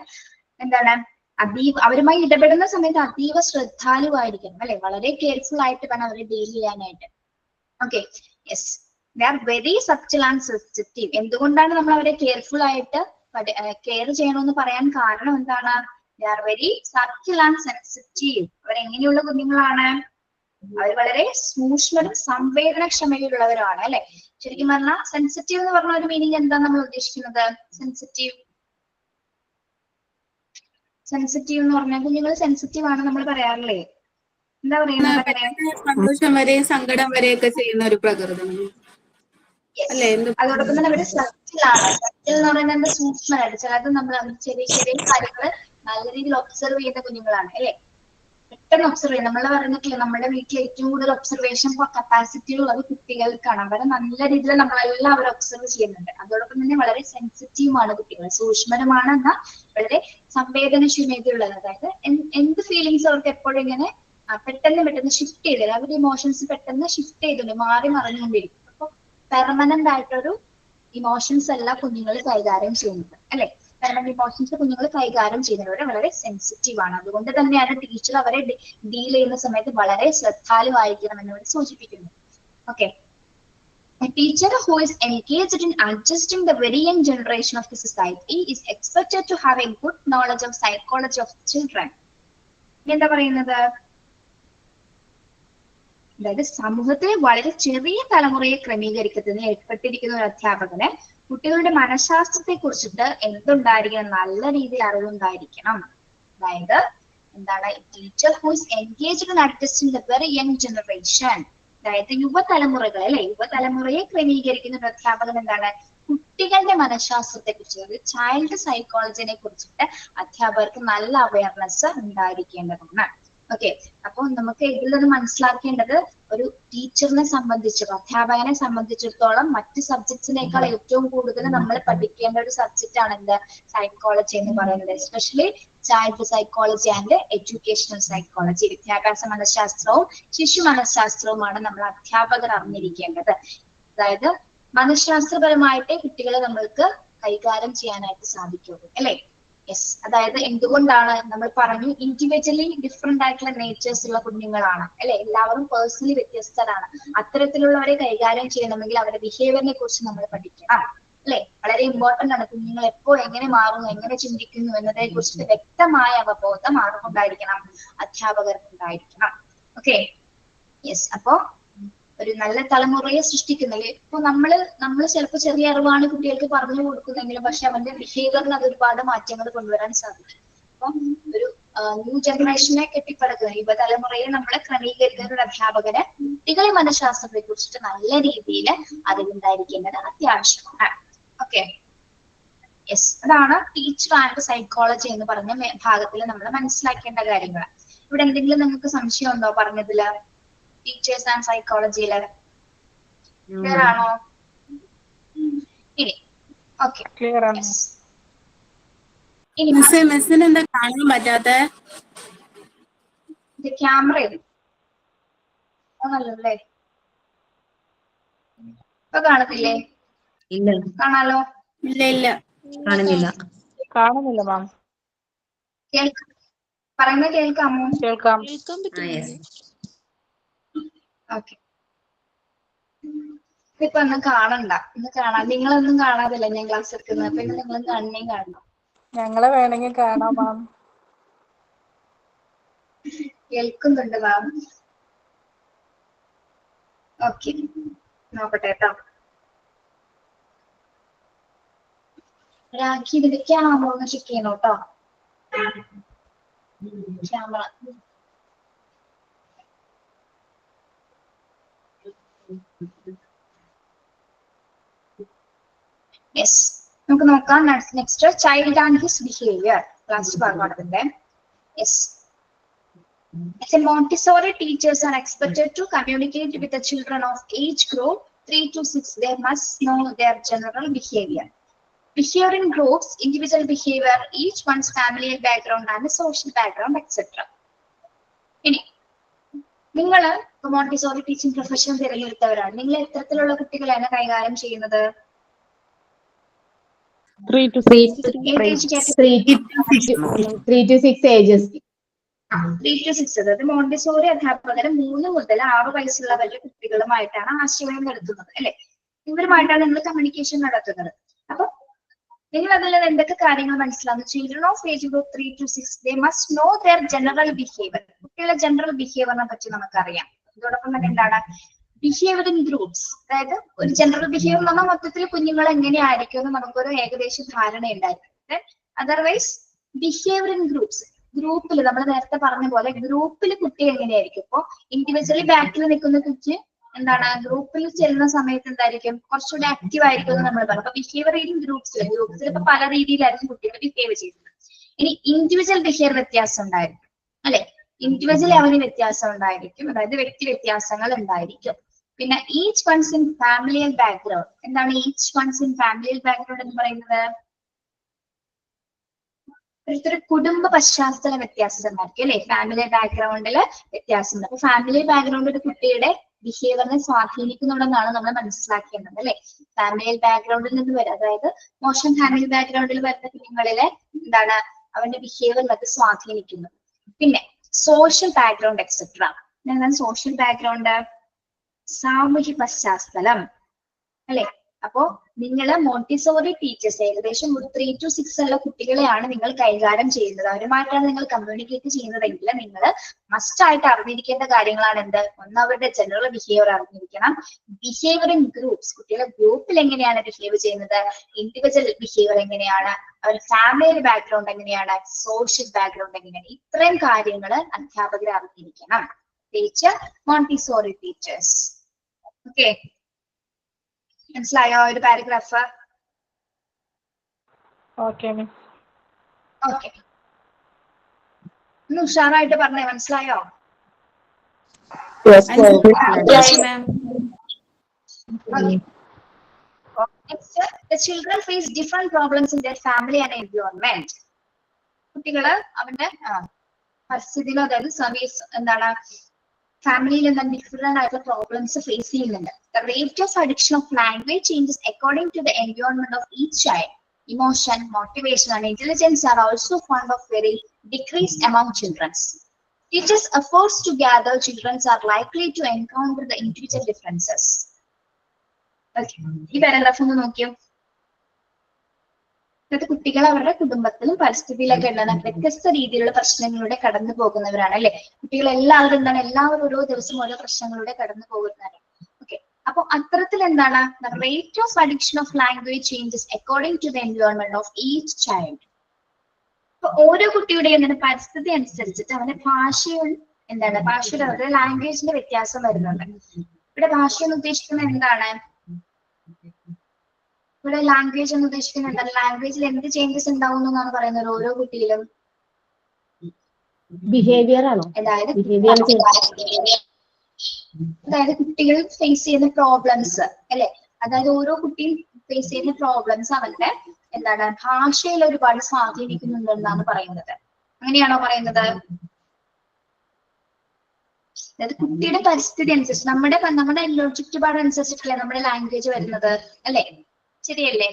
എന്താണ് അവരുമായി ഇടപെടുന്ന സമയത്ത് അതീവ ശ്രദ്ധാലുവായിരിക്കണം അല്ലെ, വളരെ കെയർഫുൾ ആയിട്ട് വേണം അവരെ ഡീൽ ചെയ്യാനായിട്ട്. Okay, yes, they are very subtle and sensitive. എന്തുകൊണ്ടാണ് നമ്മൾ അവരെ കെയർഫുൾ ആയിട്ട് കെയർ ചെയ്യണമെന്ന് പറയാൻ കാരണം എന്താണ്? They are very subtle and sensitive. അവരെങ്ങനെയുള്ള കുഞ്ഞുങ്ങളാണ്? അവർ വളരെ സൂക്ഷ്മരും സംവേദനക്ഷമതയുള്ളവരാണ് അല്ലെ. ശരിക്കും പറഞ്ഞാൽ സെൻസിറ്റീവ് എന്ന് പറഞ്ഞ ഒരു മീനിങ് എന്താ നമ്മൾ ഉദ്ദേശിക്കുന്നത്? സെൻസിറ്റീവ് എന്ന് പറഞ്ഞാൽ കുഞ്ഞുങ്ങൾ സെൻസിറ്റീവ് ആണ് നമ്മൾ പറയാറില്ലേ? എന്താ പറയുന്നത്? സന്തോഷം വരെയും സങ്കടം വരെയൊക്കെ ചെയ്യുന്ന ഒരു പ്രകൃതം അല്ലെ. അതോടൊപ്പം തന്നെ അവര് സറ്റിലാണ്. സറ്റിൽ എന്ന് പറയുന്നത് സൂക്ഷ്മമായിട്ട് ചിലത് നമ്മൾ ചെറിയ ചെറിയ കാര്യങ്ങൾ നല്ല രീതിയിൽ ഒബ്സർവ് ചെയ്യുന്ന കുഞ്ഞുങ്ങളാണ് അല്ലെ. പെട്ടെന്ന് ഒബ്സർവ് ചെയ്യും. നമ്മൾ പറഞ്ഞിട്ടില്ല, നമ്മുടെ വീട്ടിൽ ഏറ്റവും കൂടുതൽ ഒബ്സർവേഷൻ കപ്പാസിറ്റി ഉള്ളത് കുട്ടികൾക്കാണ്. അവരെ നല്ല രീതിയിൽ നമ്മളെല്ലാം അവർ ഒബ്സർവ് ചെയ്യുന്നുണ്ട്. അതോടൊപ്പം തന്നെ വളരെ സെൻസിറ്റീവുമാണ് കുട്ടികൾ, സൂക്ഷ്മരമാണ് എന്നാൽ വളരെ സംവേദനക്ഷമതയുള്ളത്. അതായത് എന്ത് ഫീലിങ്സ് അവർക്ക് എപ്പോഴും ഇങ്ങനെ പെട്ടെന്ന് ഷിഫ്റ്റ് ചെയ്ത് അവരുടെ ഇമോഷൻസ് പെട്ടെന്ന് ഷിഫ്റ്റ് ചെയ്തുകൊണ്ട് മാറി മറിഞ്ഞുകൊണ്ടിരിക്കും. അപ്പൊ പെർമനന്റ് ആയിട്ടൊരു ഇമോഷൻസ് അല്ല കുഞ്ഞുങ്ങൾ കൈകാര്യം ചെയ്യുന്നത് അല്ലെ. പെർമനന്റ് ഇമോഷൻസ് കുഞ്ഞുങ്ങൾ കൈകാര്യം ചെയ്യുന്നവർ വളരെ സെൻസിറ്റീവ് ആണ്. അതുകൊണ്ട് തന്നെയാണ് ടീച്ചർ അവരെ ഡീൽ ചെയ്യുന്ന സമയത്ത് വളരെ ശ്രദ്ധാലുവായിരിക്കണം എന്നവർ സൂചിപ്പിക്കുന്നു. Okay, a teacher who is engaged in adjusting the very young generation of the society is expected to have a good knowledge of psychology of children. എന്താ പറയുന്നത്? അതായത് സമൂഹത്തിലെ വളരെ ചെറിയ തലമുറയെ ക്രമീകരിക്കുന്നതിന് ഏർപ്പെട്ടിരിക്കുന്ന ഒരു അധ്യാപകന് കുട്ടികളുടെ മനഃശാസ്ത്രത്തെ കുറിച്ചിട്ട് എന്തുണ്ടായിരിക്കണം? നല്ല രീതിയിൽ അറിവുണ്ടായിരിക്കണം. അതായത് എന്താണ്? Teacher who is engaged in adjusting the very young generation, അതായത് യുവതലമുറകൾ അല്ലെ, യുവതലമുറയെ ക്രമീകരിക്കുന്ന ഒരു അധ്യാപകൻ എന്താണ്? കുട്ടികളുടെ മനഃശാസ്ത്രത്തെ കുറിച്ച്, അതായത് ചൈൽഡ് സൈക്കോളജിനെ കുറിച്ചിട്ട് അധ്യാപകർക്ക് നല്ല അവയർനെസ് ഉണ്ടായിരിക്കേണ്ടതാണ്. ഓക്കെ, അപ്പൊ നമുക്ക് ഇതിൽ നിന്ന് മനസ്സിലാക്കേണ്ടത് ഒരു ടീച്ചറിനെ സംബന്ധിച്ച്, അധ്യാപകനെ സംബന്ധിച്ചിടത്തോളം മറ്റ് സബ്ജക്ട്സിനേക്കാൾ ഏറ്റവും കൂടുതൽ നമ്മൾ പഠിക്കേണ്ട ഒരു സബ്ജക്റ്റ് ആണ് എന്ത്? സൈക്കോളജി എന്ന് പറയുന്നത്. Especially child psychology and educational psychology. വിദ്യാഭ്യാസ മനഃശാസ്ത്രവും ശിശു മനഃശാസ്ത്രവുമാണ് നമ്മൾ അധ്യാപകർ അറിഞ്ഞിരിക്കേണ്ടത്. അതായത് മനഃശാസ്ത്രപരമായിട്ട് കുട്ടികളെ നമ്മൾക്ക് കൈകാര്യം ചെയ്യാനായിട്ട് സാധിക്കുള്ളൂ അല്ലെ. യെസ്, അതായത് എന്തുകൊണ്ടാണ് നമ്മൾ പറഞ്ഞു ഇൻഡിവിജ്വലി ഡിഫറെന്റ് ആയിട്ടുള്ള നേച്ചേഴ്സ് ഉള്ള കുഞ്ഞുങ്ങളാണ് അല്ലെ. എല്ലാവരും പേഴ്സണലി വ്യത്യസ്തരാണ്. അത്തരത്തിലുള്ളവരെ കൈകാര്യം ചെയ്യണമെങ്കിൽ അവരുടെ ബിഹേവിയറിനെ കുറിച്ച് നമ്മൾ പഠിക്കണം അല്ലെ. വളരെ ഇമ്പോർട്ടന്റ് ആണ്. കുഞ്ഞുങ്ങൾ എപ്പോൾ എങ്ങനെ മാറുന്നു, എങ്ങനെ ചിന്തിക്കുന്നു എന്നതിനെ കുറിച്ചിട്ട് വ്യക്തമായ അവബോധം ആർക്കുണ്ടായിരിക്കണം? അധ്യാപകർക്ക് ഉണ്ടായിരിക്കണം. Okay, yes. അപ്പോ ഒരു നല്ല തലമുറയെ സൃഷ്ടിക്കുന്നില്ല. ഇപ്പൊ നമ്മള് ചിലപ്പോൾ ചെറിയ അറിവാണ് കുട്ടികൾക്ക് പറഞ്ഞു കൊടുക്കുന്നെങ്കിലും പക്ഷെ അവന്റെ ബിഹേവിയറിന് അത് ഒരുപാട് മാറ്റങ്ങൾ കൊണ്ടുവരാൻ സാധിക്കും. അപ്പൊ ഒരു ന്യൂ ജനറേഷനെ കെട്ടിപ്പടുക്കുന്ന യുവതലമുറയെ നമ്മളെ ക്രമീകരിക്കുന്ന ഒരു അധ്യാപകന് കുട്ടികളെ മനഃശാസ്ത്രത്തെ കുറിച്ചിട്ട് നല്ല രീതിയിൽ അറിവുണ്ടായിരിക്കേണ്ടത് അത്യാവശ്യമാണ്. ഓക്കെ, യെസ്, അതാണ് ടീച്ചർ ആൻഡ് സൈക്കോളജി എന്ന് പറഞ്ഞ ഭാഗത്തിൽ നമ്മൾ മനസ്സിലാക്കേണ്ട കാര്യങ്ങൾ. ഇവിടെ എന്തെങ്കിലും നിങ്ങൾക്ക് സംശയം ഉണ്ടോ പറഞ്ഞതില്? ടീച്ചേഴ്സ് ആൻഡ് സൈക്കോളജിയില് ക്ലിയർ ആണോ? ഇനി ഓക്കെ, ഇനി മിസ്സിന് എന്താ കാണാൻ പറ്റാത്ത? ക്യാമറ ആണല്ലേ? ഇപ്പൊ കാണത്തില്ലേ? ഇല്ല, കാണാലോ? ഇല്ല കാണുന്നില്ല. കാണുന്നില്ല മാം. പറയുന്നത് കേൾക്കാമോ? കേൾക്കാം. ഓക്കെ, ഇപ്പൊ ഒന്നും കാണണ്ട, ഇന്ന് കാണാം. നിങ്ങളൊന്നും കാണാതില്ല ഞാൻ ക്ലാസ് എടുക്കുന്നത്. അപ്പൊ ഇന്ന് നിങ്ങൾ കണ്ണേം കാണണം. ഞങ്ങളെ വേണമെങ്കിൽ കാണാം മാം. കേൾക്കുന്നുണ്ട് മാം. ഓക്കെ, നോക്കട്ടെ കേട്ടോ. രാഖി ഇതിന്റെ ക്യാമറ ഒന്ന് ചെക്ക് ചെയ്യണം കേട്ടോ. ക്യാമറ യെസ്, നമുക്ക് നോക്കാം. Next child and his behaviour, last ഭാഗമാണ് ഇതിന്റെ. Yes, as a Montessori teachers are expected to communicate with the children of age group 3 to 6. They must know their general behavior. Behavior in groups, individual behavior, each one's family background and social background, etc. ഇനി നിങ്ങൾ Montessori teaching profession തിരഞ്ഞെടുത്തവരാണ്. നിങ്ങൾ എത്തരത്തിലുള്ള കുട്ടികളെയാണ് കൈകാര്യം ചെയ്യുന്നത്? 3 to 6. 3 to 6 ages. 3 to 6 അതായത് Montessori അധ്യാപകർ 3 മുതൽ 6 വയസ്സുള്ള വരെ കുട്ടികളുമായിട്ടാണ് ആശയവിനിമയം നടത്തുന്നത് അല്ലെ. ഇവരുമായിട്ടാണ് നിങ്ങൾ കമ്മ്യൂണിക്കേഷൻ നടത്തുന്നത്. അപ്പൊ നിങ്ങൾ അതിൽ എന്തൊക്കെ കാര്യങ്ങൾ മനസ്സിലാവുന്നു? Children of age group 3 to 6 they must know their general behavior. കുട്ടികളുടെ ജനറൽ ബിഹേവിയറിനെ പറ്റി നമുക്കറിയാം. അതോടൊപ്പം തന്നെ എന്താണ് ബിഹേവിയർ ഇൻ ഗ്രൂപ്പ്സ്, അതായത് ഒരു ജനറൽ ബിഹേവിയർ എന്ന് പറഞ്ഞാൽ മൊത്തത്തിൽ കുഞ്ഞുങ്ങൾ എങ്ങനെയായിരിക്കും എന്ന് നമുക്കൊരു ഏകദേശ ധാരണ ഉണ്ടായിരുന്നു. അതർവൈസ് ബിഹേവിയർ ഇൻ ഗ്രൂപ്പ്സ്, ഗ്രൂപ്പിൽ നമ്മൾ നേരത്തെ പറഞ്ഞ പോലെ ഗ്രൂപ്പിൽ കുട്ടി എങ്ങനെയായിരിക്കും. ഇപ്പൊ ഇൻഡിവിജ്വലി ബാക്കിൽ നിൽക്കുന്ന കുട്ടി എന്താണ് ഗ്രൂപ്പിൽ ചെല്ലുന്ന സമയത്ത് എന്തായിരിക്കും കുറച്ചുകൂടി ആക്റ്റീവ് ആയിരിക്കും എന്ന് നമ്മൾ പറഞ്ഞു. അപ്പൊ ബിഹേവിയർ ഇൻ ഗ്രൂപ്പ്സിൽ ഇപ്പൊ പല രീതിയിലായിരിക്കും കുട്ടികൾ ബിഹേവ് ചെയ്യുന്നത്. ഇനി ഇൻഡിവിജ്വൽ ബിഹേവിയർ വ്യത്യാസം ഉണ്ടായിരിക്കും അല്ലെ, ഇൻഡിവിജ്വൽ ലെവലിൽ വ്യത്യാസം ഉണ്ടായിരിക്കും, അതായത് വ്യക്തി വ്യത്യാസങ്ങൾ ഉണ്ടായിരിക്കും. പിന്നെ each ones in familial background. എന്താണ് each ones in familial background എന്ന് പറയുന്നത്? ഒരു കുടുംബ പശ്ചാത്തല വ്യത്യാസം ഉണ്ടായിരിക്കും അല്ലെ, ഫാമിലി ബാക്ക്ഗ്രൗണ്ടില് വ്യത്യാസമുണ്ട്. അപ്പൊ ഫാമിലി ബാക്ക്ഗ്രൗണ്ട് ഒരു കുട്ടിയുടെ ബിഹേവിയറിനെ സ്വാധീനിക്കുന്നുണ്ടെന്നാണ് നമ്മൾ മനസ്സിലാക്കേണ്ടത് അല്ലെ. ഫാമിലി ബാക്ക്ഗ്രൗണ്ടിൽ നിന്ന് വരും, അതായത് മോശം ഫാമിലി ബാക്ക്ഗ്രൗണ്ടിൽ വരുന്ന കുഞ്ഞുങ്ങളിലെ എന്താണ് അവന്റെ ബിഹേവിയറിനൊക്കെ സ്വാധീനിക്കുന്നു. പിന്നെ സോഷ്യൽ ബാക്ക്ഗ്രൗണ്ട് എക്സെട്ര. എന്താണ് സോഷ്യൽ ബാക്ക്ഗ്രൗണ്ട്? സാമൂഹ്യ പശ്ചാത്തലം അല്ലെ. അപ്പോ നിങ്ങൾ മോണ്ടിസോറി ടീച്ചേഴ്സ് ഏകദേശം ഒരു 3 to 6 ഉള്ള കുട്ടികളെയാണ് നിങ്ങൾ കൈകാര്യം ചെയ്യുന്നത്, അവരുമായിട്ടാണ് നിങ്ങൾ കമ്മ്യൂണിക്കേറ്റ് ചെയ്യുന്നതെങ്കിൽ നിങ്ങൾ മസ്റ്റ് ആയിട്ട് അറിഞ്ഞിരിക്കേണ്ട കാര്യങ്ങളാണ് എന്ത്? ഒന്ന് അവരുടെ ജനറൽ ബിഹേവിയർ അറിഞ്ഞിരിക്കണം, ബിഹേവിയർ ഇൻ ഗ്രൂപ്പ്സ്, കുട്ടികളെ ഗ്രൂപ്പിൽ എങ്ങനെയാണ് ബിഹേവ് ചെയ്യുന്നത്, ഇൻഡിവിജ്വൽ ബിഹേവിയർ എങ്ങനെയാണ്, അവർ ഫാമിലി ബാക്ക്ഗ്രൗണ്ട് എങ്ങനെയാണ്, സോഷ്യൽ ബാക്ക്ഗ്രൗണ്ട് എങ്ങനെയാണ്, ഇത്രയും കാര്യങ്ങൾ അധ്യാപകർ അറിഞ്ഞിരിക്കണം. Teacher Montessori teachers. ഓക്കെ, മനസ്സിലായോ ഒരു പാരഗ്രാഫ്? Okay miss. ഓക്കെ, ഒന്ന് ഉഷാറായിട്ട് പറഞ്ഞേ, മനസ്സിലായോ? Next, the children face different problems in their family and environment. കുട്ടികള് അവന്റെ പരിസ്ഥിതിയിലോ അതായത് സർവീസ് എന്താണ് ഫാമിലിയിൽ എന്താണ് ഡിഫറെന്റ് ആയിട്ടുള്ള പ്രോബ്ലംസ് ഫേസ് ചെയ്യുന്നുണ്ട്. The rate of addiction of language changes according to the environment of each child. Emotion, motivation, and intelligence are also found of very decreased among children. Teachers' efforts to gather children are likely to encounter the individual differences. Okay, ഈ paragraph ഒന്ന് നോക്കിയോ. ഇന്നത്തെ കുട്ടികൾ അവരുടെ കുടുംബത്തിലും പരിസ്ഥിതിയിലൊക്കെ ഉള്ളതാണ് വ്യത്യസ്ത രീതിയിലുള്ള പ്രശ്നങ്ങളിലൂടെ കടന്നു പോകുന്നവരാണ് അല്ലെ. കുട്ടികൾ എല്ലാവരും എന്താണ് എല്ലാവരും ഓരോ ദിവസം ഓരോ പ്രശ്നങ്ങളിലൂടെ കടന്നു പോകുന്നവരാണ്. ഓക്കെ, അപ്പൊ അത്തരത്തിൽ എന്താണ് rate of addiction of language changes according to the environment of each child. അപ്പൊ ഓരോ കുട്ടിയുടെയും എന്താണ് പരിസ്ഥിതി അനുസരിച്ചിട്ട് അവന്റെ ഭാഷയിൽ എന്താണ് ഭാഷയുടെ അവരുടെ ലാംഗ്വേജിന്റെ വ്യത്യാസം വരുന്നുണ്ട്. ഇവിടെ ഭാഷ എന്ന് ഉദ്ദേശിക്കുന്നത് എന്താണ്? ഇവിടെ ലാംഗ്വേജ് എന്ന് ഉദ്ദേശിക്കുന്നത് എന്താണ്? ലാംഗ്വേജിൽ എന്ത് ചേഞ്ചസ് ഉണ്ടാവും എന്നാണ് പറയുന്നത് ഓരോ കുട്ടിയിലും? ബിഹേവിയർ ആണോ? അതായത് കുട്ടികൾ ഫേസ് ചെയ്യുന്ന പ്രോബ്ലംസ് അല്ലെ, അതായത് ഓരോ കുട്ടിയും ഫേസ് ചെയ്യുന്ന പ്രോബ്ലംസ് അവന്റെ എന്താണ് ഭാഷയിൽ ഒരുപാട് സ്വാധീനിക്കുന്നുണ്ടെന്നാണ് പറയുന്നത്. അങ്ങനെയാണോ പറയുന്നത്? അതായത് കുട്ടിയുടെ പരിസ്ഥിതി അനുസരിച്ച് നമ്മുടെ ചുറ്റുപാടനുസരിച്ചിട്ടല്ലേ നമ്മുടെ ലാംഗ്വേജ് വരുന്നത് അല്ലെ, ശരിയല്ലേ?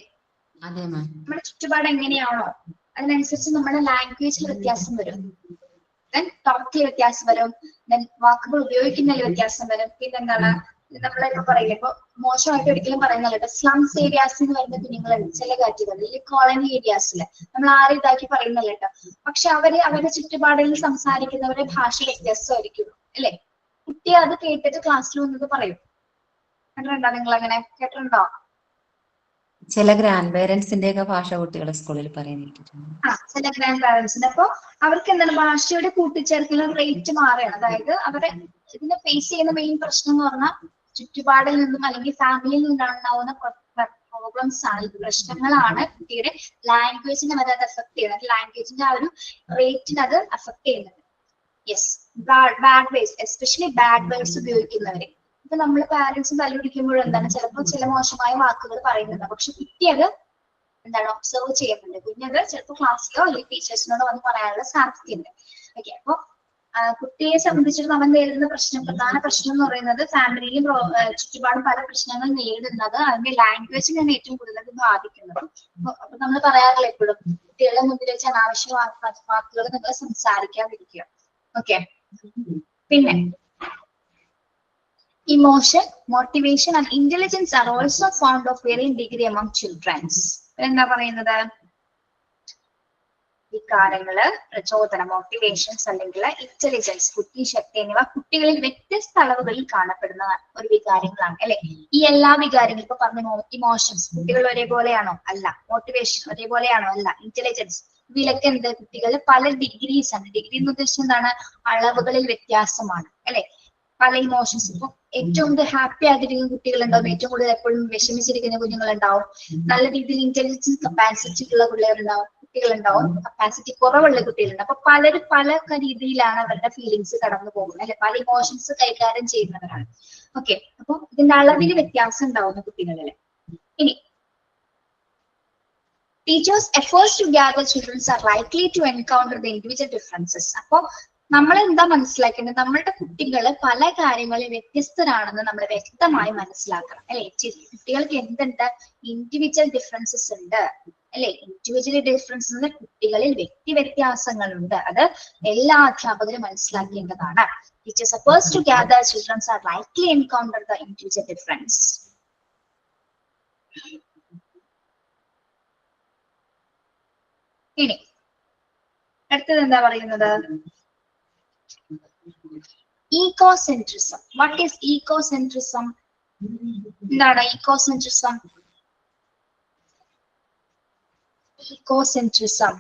നമ്മുടെ ചുറ്റുപാട് എങ്ങനെയാണോ അതിനനുസരിച്ച് നമ്മുടെ ലാംഗ്വേജിൽ വ്യത്യാസം വരും, ദെൻ ടോക്കിൽ വ്യത്യാസം വരും, ദെൻ വാക്കുകൾ ഉപയോഗിക്കുന്നതിൽ വ്യത്യാസം വരും. പിന്നെന്താണ് നമ്മളിപ്പോ പറയില്ല, ഇപ്പൊ മോശമായിട്ട് ഒരിക്കലും പറയുന്നല്ലോ സ്ലംസ് ഏരിയാസ് എന്ന് പറയുന്ന കുഞ്ഞുങ്ങളുണ്ട് ചില കാറ്റുകളിൽ, കോളനി ഏരിയാസിൽ നമ്മൾ ആരും ഇതാക്കി പറയുന്നല്ലോ കേട്ടോ. പക്ഷെ അവരുടെ ചുറ്റുപാടിൽ സംസാരിക്കുന്നവരുടെ ഭാഷ വ്യത്യാസമായിരിക്കും അല്ലെ. കുട്ടി അത് കേട്ടിട്ട് ക്ലാസ്സിൽ വന്നത് പറയും. കേട്ടിട്ടുണ്ടോ നിങ്ങൾ? അങ്ങനെ കേട്ടിട്ടുണ്ടോ? ചില ഗ്രാൻഡ് പേരൻസിന്റെ ഒക്കെ ഭാഷ കുട്ടികൾ സ്കൂളിൽ പറയുന്നത്. ചില ഗ്രാൻഡ് പാരന്റ്സിന് അപ്പൊ അവർക്ക് എന്താണ് ഭാഷയുടെ കൂട്ടിച്ചേർക്കൽ റേറ്റ് മാറുകയാണ്. അതായത് അവരെ ഇതിനെ ഫേസ് ചെയ്യുന്ന മെയിൻ പ്രശ്നം എന്ന് പറഞ്ഞാൽ ചുറ്റുപാടിൽ നിന്നും അല്ലെങ്കിൽ ഫാമിലിയിൽ നിന്നുണ്ടാവുന്ന പ്രോബ്ലംസ് ആണ്, പ്രശ്നങ്ങളാണ് കുട്ടിയുടെ ലാംഗ്വേജിനെ വരെ അത് അഫക്ട് ചെയ്യുന്നത്. ലാംഗ്വേജിന്റെ ആ ഒരു റേറ്റിന് അത് അഫക്ട് ചെയ്യുന്നത്. Yes, bad words, especially bad words ഉപയോഗിക്കുന്നവര്. ഇപ്പൊ നമ്മൾ പാരന്റ്സ് തല്ലുപിടിക്കുമ്പോൾ എന്താണ് ചിലപ്പോൾ ചില മോശമായ വാക്കുകൾ പറയുന്നുണ്ട്, പക്ഷെ കുട്ടി അത് എന്താണ് ഒബ്സർവ് ചെയ്യുന്നുണ്ട്. കുഞ്ഞത് ചിലപ്പോൾ ക്ലാസ്സിലോ അല്ലെങ്കിൽ ടീച്ചേഴ്സിനോടോ വന്ന് പറയാനുള്ള സാധ്യതയുണ്ട്. ഓക്കെ, അപ്പൊ കുട്ടിയെ സംബന്ധിച്ചിടത്തോളം അവൻ നേരിടുന്ന പ്രധാന പ്രശ്നം എന്ന് പറയുന്നത് ഫാമിലിയിലും ചുറ്റുപാടും പല പ്രശ്നങ്ങൾ നേരിടുന്നത് അതിന്റെ ലാംഗ്വേജിനാണ് ഏറ്റവും കൂടുതൽ ബാധിക്കുന്നത്. അപ്പൊ നമ്മൾ പറയാറില്ല എപ്പോഴും കുട്ടികളുടെ മുന്നിൽ വെച്ച് അനാവശ്യ വാക്കുകൾ നിങ്ങൾ സംസാരിക്കാതിരിക്കുക. ഓക്കെ, പിന്നെ emotion, motivation and intelligence are also found of വെറിയിങ് degree among children's. എന്താ പറയുന്നത്? വികാരങ്ങള്, പ്രചോദനം, മോട്ടിവേഷൻസ് അല്ലെങ്കിൽ ഇന്റലിജൻസ്, ബുദ്ധിശക്തി എന്നിവ കുട്ടികളിൽ വ്യത്യസ്ത അളവുകളിൽ കാണപ്പെടുന്ന ഒരു വികാരങ്ങളാണ് അല്ലെ. ഈ എല്ലാ വികാരങ്ങളും ഇപ്പൊ പറഞ്ഞ ഇമോഷൻസ് കുട്ടികൾ ഒരേപോലെയാണോ? അല്ല. മോട്ടിവേഷൻ ഒരേപോലെയാണോ? അല്ല. ഇന്റലിജൻസ് ഇതിലൊക്കെ എന്ത് കുട്ടികൾ പല ഡിഗ്രീസ് ആണ്. ഡിഗ്രി എന്ന് ഉദ്ദേശിച്ചത് എന്താണ്? അളവുകളിൽ വ്യത്യാസമാണ് അല്ലെ. പല ഇമോഷൻസ് ഇപ്പൊ ഏറ്റവും കൂടുതൽ ഹാപ്പി ആയിട്ടിരിക്കുന്ന കുട്ടികളുണ്ടാവും, ഏറ്റവും കൂടുതൽ എപ്പോഴും വിഷമിച്ചിരിക്കുന്ന കുഞ്ഞുങ്ങളുണ്ടാവും, നല്ല രീതിയിൽ ഇന്റലിജൻസ് കപ്പാസിറ്റി ഉള്ള കുട്ടികളുണ്ടാവും, കപ്പാസിറ്റി കുറവുള്ള കുട്ടികളുണ്ട്. അപ്പൊ പലരും പല രീതിയിലാണ് അവരുടെ ഫീലിങ്സ് കടന്നു പോകുന്നത് അല്ലെ. പല ഇമോഷൻസ് കൈകാര്യം ചെയ്യുന്നവരാണ്. ഓക്കെ, അപ്പൊ ഇതിന്റെ അളവിൽ വ്യത്യാസം ഉണ്ടാവുന്ന കുട്ടികളില്. ഇനി teachers' efforts to gather children are likely to encounter the individual differences. അപ്പൊ നമ്മൾ എന്താ മനസ്സിലാക്കേണ്ടത്? നമ്മളുടെ കുട്ടികൾ പല കാര്യങ്ങളിൽ വ്യത്യസ്തരാണെന്ന് നമ്മൾ വ്യക്തമായി മനസ്സിലാക്കണം അല്ലെ. കുട്ടികൾക്ക് എന്തുണ്ട്? ഇൻഡിവിജ്വൽ ഡിഫറൻസസ് ഉണ്ട് അല്ലെ. ഇൻഡിവിജ്വൽ ഡിഫറൻസസ് കുട്ടികളിൽ വ്യക്തി വ്യത്യാസങ്ങളുണ്ട്. അത് എല്ലാ അധ്യാപകരും മനസ്സിലാക്കേണ്ടതാണ്. Teachers' efforts to gather children are likely to encounter the individual difference. ഇനി അടുത്തത് എന്താ പറയുന്നത്? ഈക്കോസെൻട്രിസം. What is ecocentrism? എന്താണ് ഈക്കോസെൻട്രിസം? ഈക്കോസെൻട്രിസം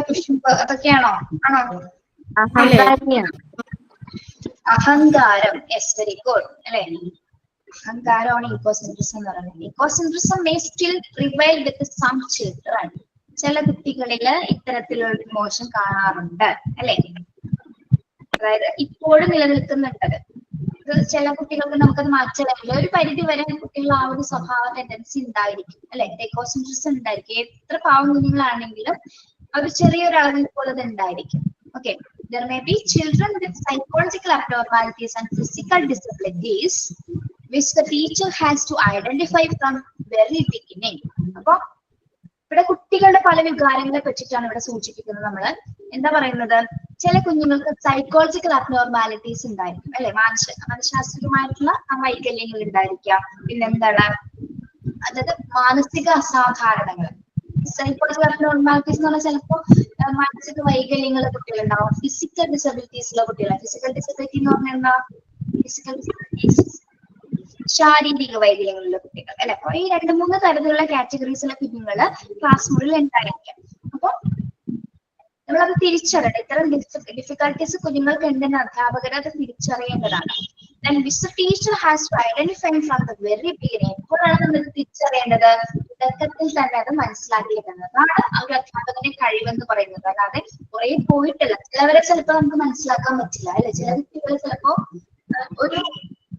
കുശുമ്പ് അതൊക്കെയാണോ? ആണോ? അഹങ്കാരം. യെസ്, വെരി ഗുഡ് അല്ലെ. അഹങ്കാരമാണ് ഈക്കോസെൻട്രിസം എന്ന് പറയുന്നത്. ഈക്കോസെൻട്രിസം may still prevail with some children. ചില കുട്ടികളില് ഇത്തരത്തിലുള്ള ഇമോഷൻ കാണാറുണ്ട് അല്ലെ. അതായത് ഇപ്പോഴും നിലനിൽക്കുന്നുണ്ട്. ചില കുട്ടികൾക്ക് നമുക്കത് മാറ്റാൻ ഒരു പരിധി വരെ കുട്ടികൾ ആ ഒരു സ്വഭാവ ടെൻഡൻസി ഉണ്ടായിരിക്കും അല്ലെ. ഈക്കോസെൻട്രിസം ഉണ്ടായിരിക്കും. എത്ര പാവം കുഞ്ഞുങ്ങളാണെങ്കിലും അത് ചെറിയൊരു അളവിൽ പോലെ അത് ഉണ്ടായിരിക്കും. Okay, there may be children with psychological abnormalities and physical disabilities which the teacher has to identify from very beginning. അപ്പൊ ഇവിടെ കുട്ടികളുടെ പല വികാരങ്ങളെ പറ്റിയിട്ടാണ് ഇവിടെ സൂചിപ്പിക്കുന്നത്. നമ്മള് എന്താ പറയുന്നത്? ചില കുഞ്ഞുങ്ങൾക്ക് സൈക്കോളജിക്കൽ അബ്നോർമാലിറ്റീസ് ഉണ്ടായിരിക്കും അല്ലെ. മനഃശാസ്ത്രീയമായിട്ടുള്ള വൈകല്യങ്ങൾ ഉണ്ടായിരിക്കാം. പിന്നെന്താണ്? അതായത് മാനസിക അസാധാരണങ്ങൾ. സൈക്കോളജിക്കൽ അബ്നോർമാലിറ്റീസ് എന്ന് പറഞ്ഞാൽ ചിലപ്പോ മാനസിക വൈകല്യങ്ങളുള്ള കുട്ടികളുണ്ടാവും. ഫിസിക്കൽ ഡിസബിലിറ്റീസ് ഉള്ള കുട്ടികൾ. ഫിസിക്കൽ ഡിസബിലിറ്റി എന്ന് പറഞ്ഞാൽ എന്താ? ഫിസിക്കൽ ഡിസബിലിറ്റീസ് ശാരീരിക വൈകല്യങ്ങളുള്ള കുട്ടികൾ അല്ലെ. അപ്പൊ ഈ 2-3 തരത്തിലുള്ള കാറ്റഗറീസിലെ കുഞ്ഞുങ്ങള് ക്ലാസ് മുറിയിൽ ഉണ്ടായിരിക്കാം. അപ്പൊ നമ്മളത് തിരിച്ചറിയണം. ഇത്തരം ഡിഫിക്കൽട്ടീസ് കുഞ്ഞുങ്ങൾക്ക് ഉണ്ടെന്ന് അധ്യാപകർ അത് തിരിച്ചറിയേണ്ടതാണ്. Then which the teacher has to identify from the very beginning. എപ്പോഴാണ് നമ്മൾ തിരിച്ചറിയേണ്ടത്? തുടക്കത്തിൽ തന്നെ അത് മനസ്സിലാക്കിയിരിക്കുന്നതാണ് ആ ഒരു അധ്യാപകന്റെ കഴിവെന്ന് പറയുന്നത്. അല്ലാതെ കുറെ പോയിട്ടില്ല. ചിലവരെ ചിലപ്പോൾ നമുക്ക് മനസ്സിലാക്കാൻ പറ്റില്ല അല്ലെ. ചില കുട്ടികൾ ചിലപ്പോ ഒരു